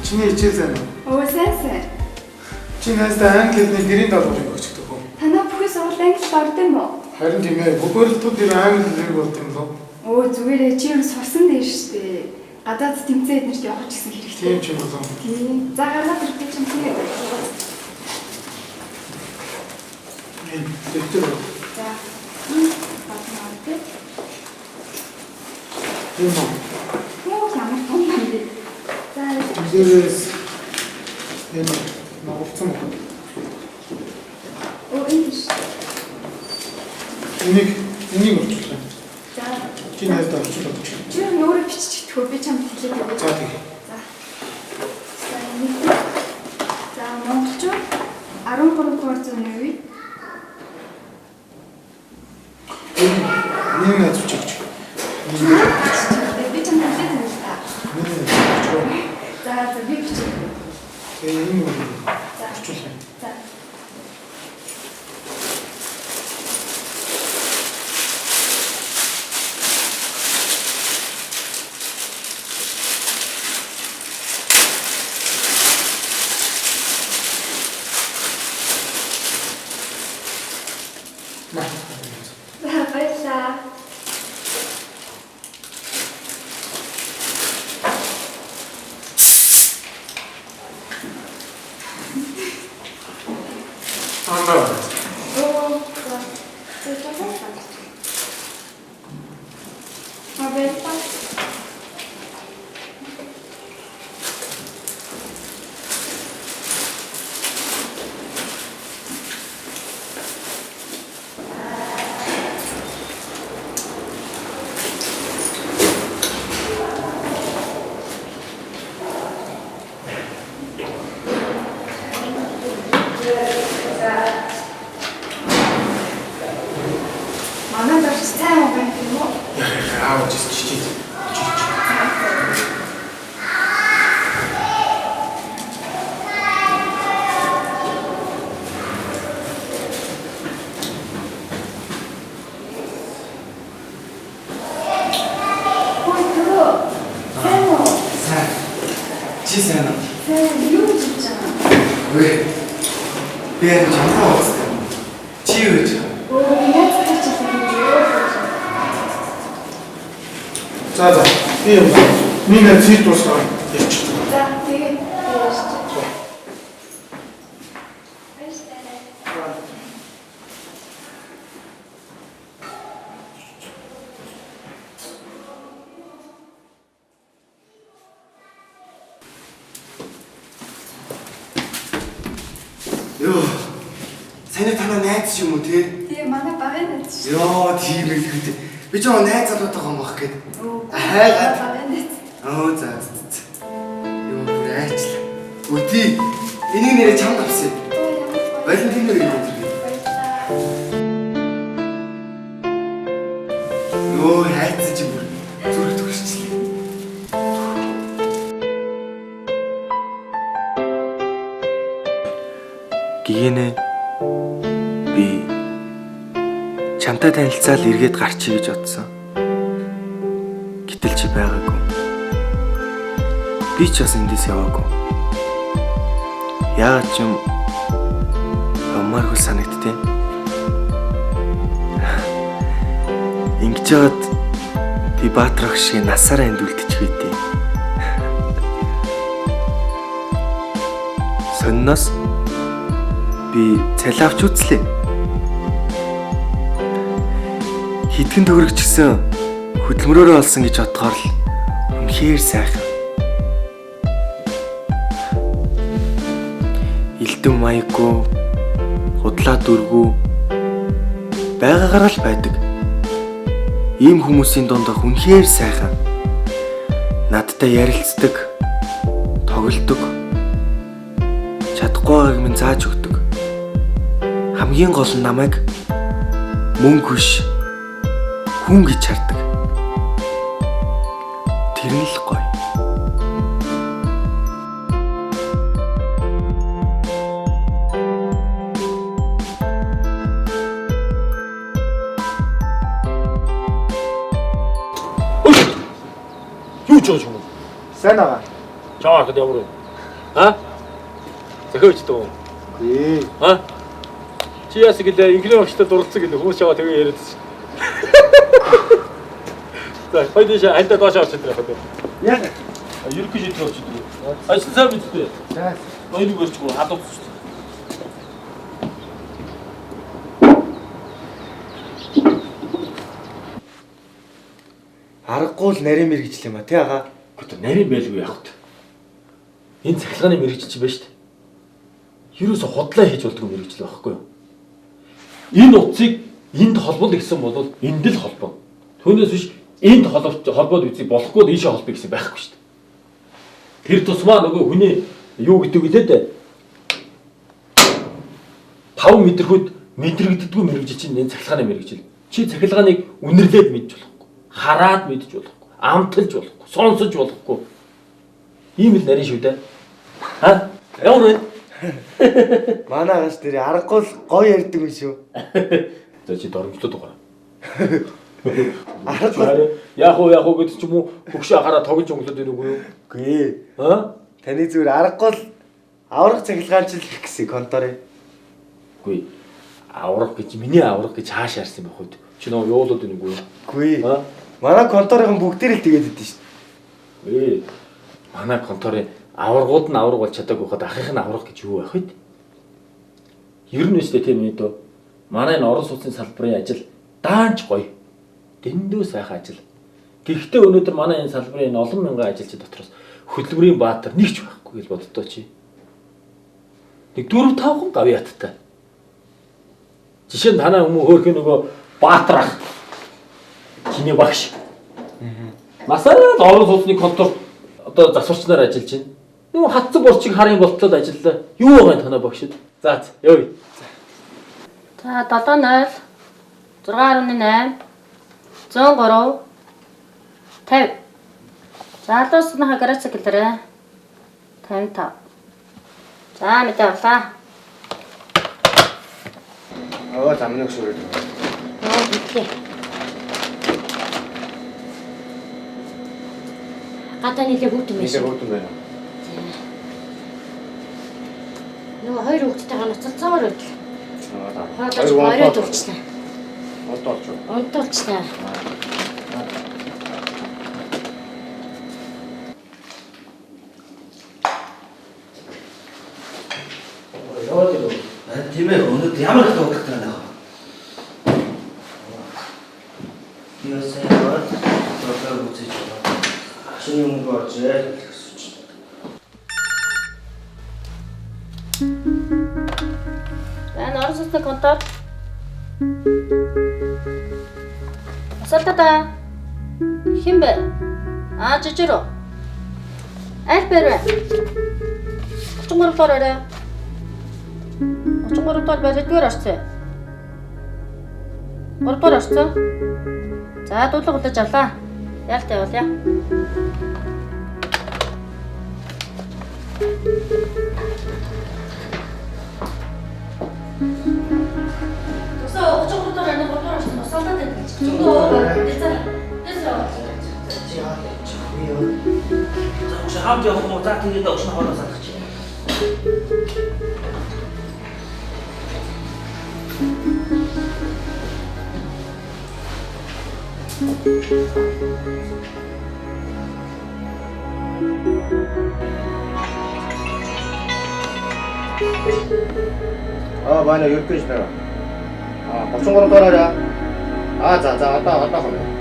Чиний хичээл сайн уу? Оо сайн. Чи наастай англи хэлний гэрийн даалгаврыг өгчдөг үү? Танаа бүхий сургууль англи орд юм уу? Харин тийм ээ. Бүгд тэр англи хэлээр болт юм лөө. Оо зүгээрээ чи юу сурсан дээр шүү дээ. Гадаад тэмцээд нэрт явах гэсэн хэрэгтэй. Тийм ч юм болоо. Тийм. За гараад ирдэг юм тэгээд. Дэвтэр. За. Батнаа дээ. Тийм үү. Юу ямар том юм бэ? За. Дээрээс энэ ногцсон уу? Оо энэ. Энийг болчихлоо. За. Чи наастай болчихлоо. Чи өөрөө бичиж өгөө би чамд хэлээд өгье. За тийм. За. За монголчууд 13 дугаар зууны үед нэг найз үчигч. би чамд хэлээд өгье та. За би бичиж. Энэ үү? За. За. Баярлалаа. Манай дөрс сайн байна юм уу? Яа, чичи. Чи сайн уу? Юу гэж байна? Вэ? Би энэ чамаа уусна. Чи юу гэж? За. Би юм. Миний зүйд дуусгаа. Ирч. За, тэгээд яаш. Ёо. Саний танаа найз юм уу те? Тэгээ манай багын найз. Ёо, тийм л гэдэг. Би ч найз залуутай байгаа юм бах гээд. Хайгаад багын найз. За. Ёо, найзлаа. Үгүй. Энийг нэрээ чамд авсан. Валентин нэр юм. Ёо, хайцсан чи бүр зүрх төгсчлээ. Гинэ би чамтай танилцаал эргээд гарчий гэж бодсон. Гэтэл чи байгаагүй. Би ч бас эндээс яваагүй. Яагаад ч юм амаргүй санагдтыг. Ингэж яагаад би Баатрах шиг насаараа энд үлдчихвээ. Сонноос би цалин авч үзлээ. Хитгэн төгрөгч гисэн хөдөлмөрөөрөө олсон гэж бодгоор л үнэхээр сайхан. Элдэн маяггүй, худлаа дүргүү байгаагаар л байдаг. Ийм хүмүүсийн дундах үнэхээр сайхан. Надтай ярилцдаг, тоглодог, чадахгүй байгааг минь зааж өгдөг. Хамгийн гол нь намайг мөнгө биш хүн гэж хардаг. Тэр нь л гоё. Юу ч юм. Сайн аа. Чаар гэдэг ямар вэ? Захиоч дөө. Ээ. Чи яас гэлээ инхлэн багштай дурлцсан гэлээ хүмүүс чагаа тэгээ яриад. За, хоёул шаа хальтаа доош авч ирэх гэдэг. Яг. Ерөнхий шийдвэр авч ирэх. Ажил сайн мэдтэй. За. Хоёрыг өрчгөө хадгалж шүү дээ. Аргагүй л нарийн мэрэгжил юм а тий агаа. Гэхдээ нарийн байлгүй яах вэ? Энэ цахилгааны мэрэгжил чинь байна шүү дээ. Ерөөсө худлаа хийж болдгоо мэрэгжил байхгүй юу? Энэ утсыг энд холбол гэсэн бол энд л холбоо. Түүнээс биш энд холбоод үзье болохгүй л ийшээ холбоё гэсэн байхгүй шүү дээ. Тэр тусмаа нөгөө хүний юу гэдэг үлээ дээ. 5 мэдрхүүд мэдрэгддэггүй мэрэгжил чинь энэ цахилгааны мэрэгжил. Чи цахилгааныг үнэрлээд мэдж болохгүй. Хараад мэдж болохгүй. Амталж болохгүй. Сонсож болохгүй. Ийм л нарийн шүү дээ. Ямар вэ? Манай агаш дээр аргагүй л гоё ярьдаг юм шүү. За чи дөрмжлоод байгаа. Аргагүй. Яах вэ гэдэг ч юм уу хөгшөө хараа тоглож өнгөлөд байна уу юу? Үгүй. Таны зүгээр аргагүй л аврах цахилгаанчил гэсэн конторын. Үгүй. Аврах гэж миний аврах гэж хааш ярьсан байх үед. Чи нөө явуулаад байна уу юу? Үгүй. Манай конторын бүгдээр л тэгээд идэв шүү дээ. Манай конторын аваргууд нь авраг бол чадаагүй хад ахих нь аврах гэж юу байх вэ? Ер нь үстэй тийм ээ дөө. Манай энэ орон сууцны салбарын ажил даанч гоё. Дэндүү сайхан ажил. Гэхдээ өнөөдөр манай энэ салбарын энэ олон мянган ажилчин дотроос хөдөлмөрийн баатар нэг ч байхгүй гэж боддоо чи. Нэг 4-5 хүн гавь яттай. Жишээ нь танаа хүмүүс хөөрхөн нөгөө баатар ах. Чиний багш. Масаа орон сууцны контор одоо засварчнаар ажиллаж байна. Нөгөө хатсан борчиг харын болтлоод ажиллаа. Юу байгаа танаа багшд? За явъя. За 70 6.8 103 50. За алуусныхаа гарац гэлээрээ 55. За мэдээ авлаа. Замны өгшөөр. Мэдээ. Гадаа нийлээ хүүтэн байсан. Нийлээ хүүтэн байна. Нөгөө хоёр хүүхдтэйгээ ноцолцоогоор байдлаа. Хоёр оройд өвчлээ. Онтолч. Онтолчлаа. Тийм ээ өнөөдөр ямар их тоглох гэдэг байна. Ясаа тоглох үзэж байна. Шинэ юм гоожээ. орон сууцны контор. Асуултаа хэн бэ? Жижиг үү? Аль бэр вэ? 33 доор орой. 33 доор баригдгаар орцсон. 3 доор орцсон. За дуулга удаж авлаа. Яалтай явуулъя. Тусаа 33 доор орой 3 доор орцсон. Асуултаа дээр гэж. 혹시 함께 뭐 딱히도 없이 나와서 같이. 많이 이렇게 주더라. 걱정 걸어 떠나자. 자, 왔다 가면.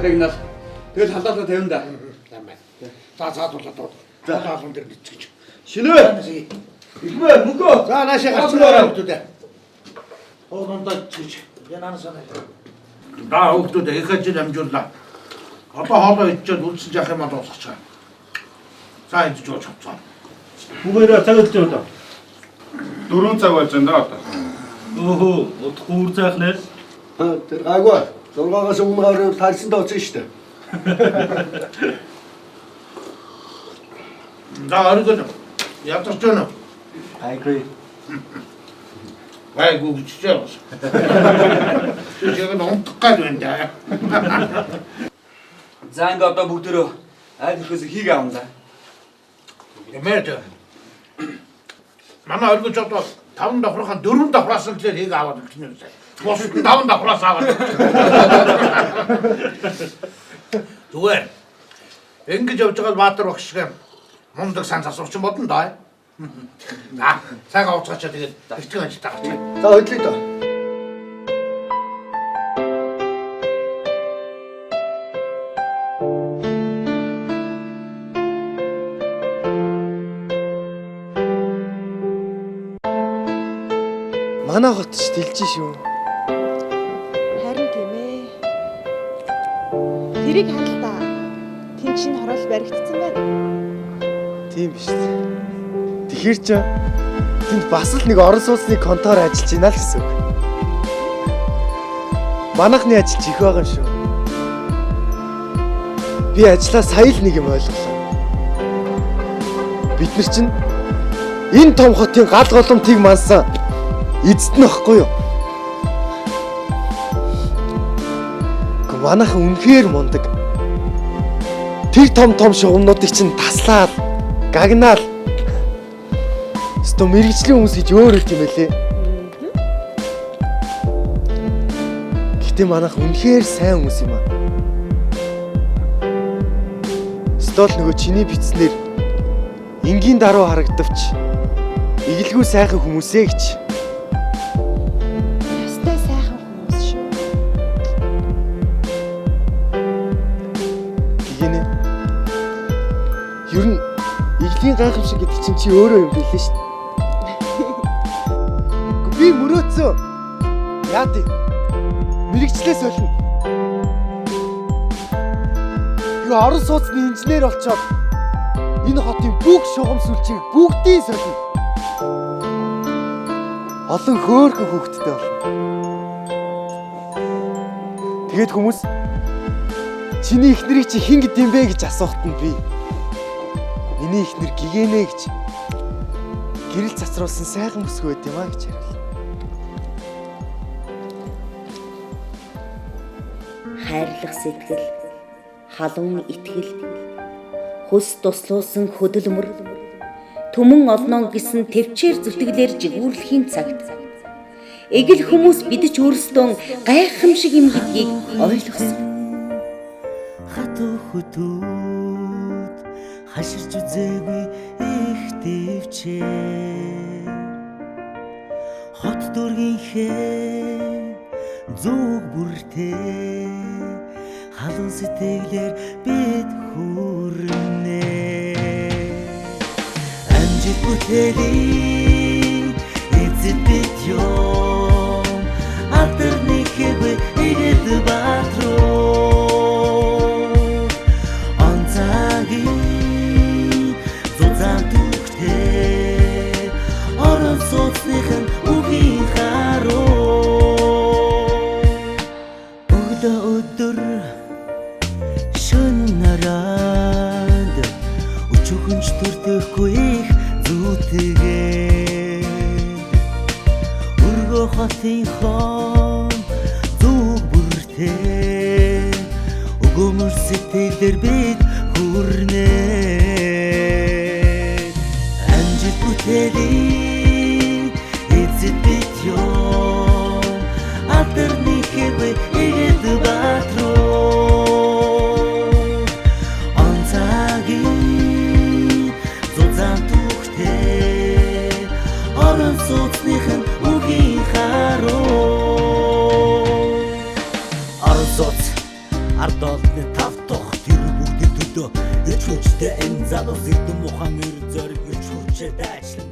Гагнал. Тэгэл халаалаа тавина да. За дуулаад. За хаалган дээр бичиж. Шинэ. Илмээ мөнгөө. За наашаа гарцгаа хүмүүстэй. Хоорондоо чиж. Янаа санаа. Да хүмүүстэй их ажил амжууллаа. Одоо хоолоо идчихээд үлдсэн жах юм аа дуусчихаа. За энэ ч жоо чавцаа. Бүгээрээ цаг өдөрт одоо. 4 цаг болж байна да одоо. Өөхөө, удахгүй үр заах нэ. Тэр гайгүй. 6-аас өмнө таарсандаа оцсон шүү дээ. За оргоо. Ятарч байна. Айгүй. Айгүй чичээ бас. Чичээ номдох гад байна да. За ингээ одоо бүгдөө аль ихээс хийг аавна. Нэмээд. Манай оргож одоо 5 давхрахаа 4 давхраас л хийг аваад өгсөн юм. Бос 5 давхраас аваад. Зүгээр. Ингэж явж байгаа Баатар багш шиг мундаг сан засварч бодно даа. Сайхан уцгаачаа тэгээд ихтгэн ажил таарч. За хөдлөе доо. Манай хот ч дэлж шүү. Харин тийм ээ. Тэрийг ханал та. Тэн чинь хороол баригдсан байна. Тийм биш үү? Тэгэхэр ч тэнд бас л нэг орон сууцны контор ажиллаж байна л гэсэн үг. Манайхны ажил их байгаа юм шүү. Би ажлаа сая л нэг юм ойлголоо. Бид нар чинь энэ том хотын гал голомтыг мансан эзэд нь баггүй юу? Манайхан үнэхээр мундаг. Тэр том шугамнуудыг чинь таслаад, гагнаал. Өстө мэрэгжлийн хүмүүс гэж өөр юм байлээ. Гэтэ манайх үнэхээр сайн хүмүүс юм аа. Өстө л нөгөө чиний бичснэр энгийн даруй харагдавч игэлгүй сайхан хүмүүсээ гэж. Ястай сайхан хүмүүс шүү. Тэгинэ. Ер нь иглийн гайхамшиг гэдэг чинь чи өөрөө юм билээ шүү. Би мөрөөдсөн. Яа тий. Мэргэжлээс олно. Юу орон сууцны инженер болчоод энэ хотын бүх шугам сүлжээг бүгдийг солино. Олон хөөрхөн хүүхэдтэй болно. Тэгээд хүмүүс чиний эхнэрийг чи хэн гэдэм бэ гэж асуухад нь би миний эхнэр гигэнэ гэж гэрэл цацруулсан сайхан бүсгүй байд юм а гэж хариулав. Хайрлах сэтгэл, халуун итгэл, хүс туслуулсан хөдөлмөр, түмэн олноо гэсэн төвчээр зүтгэлээр жигүүрлэхийн цагт эгэл хүмүүс бидэж өөрсдөө гайхамшиг юм гэдгийг ойлгосон. Хатуу хөтүүд хаширч үзээгүй их төвчээр хот дүүргийнхээ зүг бүртээ халуун сэтгэлээр бид хүрнэ. Амжид бүтээлийн эзэд бид юм алдарны хэвээ игэд батруу онцагийн зузаан түгтээ орон сууцныхын үгийн харуу өдөр шөн нараад өчүүхэнч төрдөхгүй их зүүтэгээ өргөө хотын хон зүг бүртээ өгөөмөр сэтгэлээр бид хүрнэ. Амжид бүтээлийн эзэд бид юм алдарны хэвээ игэд батруу онцагийн зузаан түгтээ орон сууцныхын үгийн харуу орон сууц ард олонны тав тух тэр бүгд төлөө ич хүчтэй энэ залуу зэгдэн мухан эр зориг ич хүчтэй дайчлан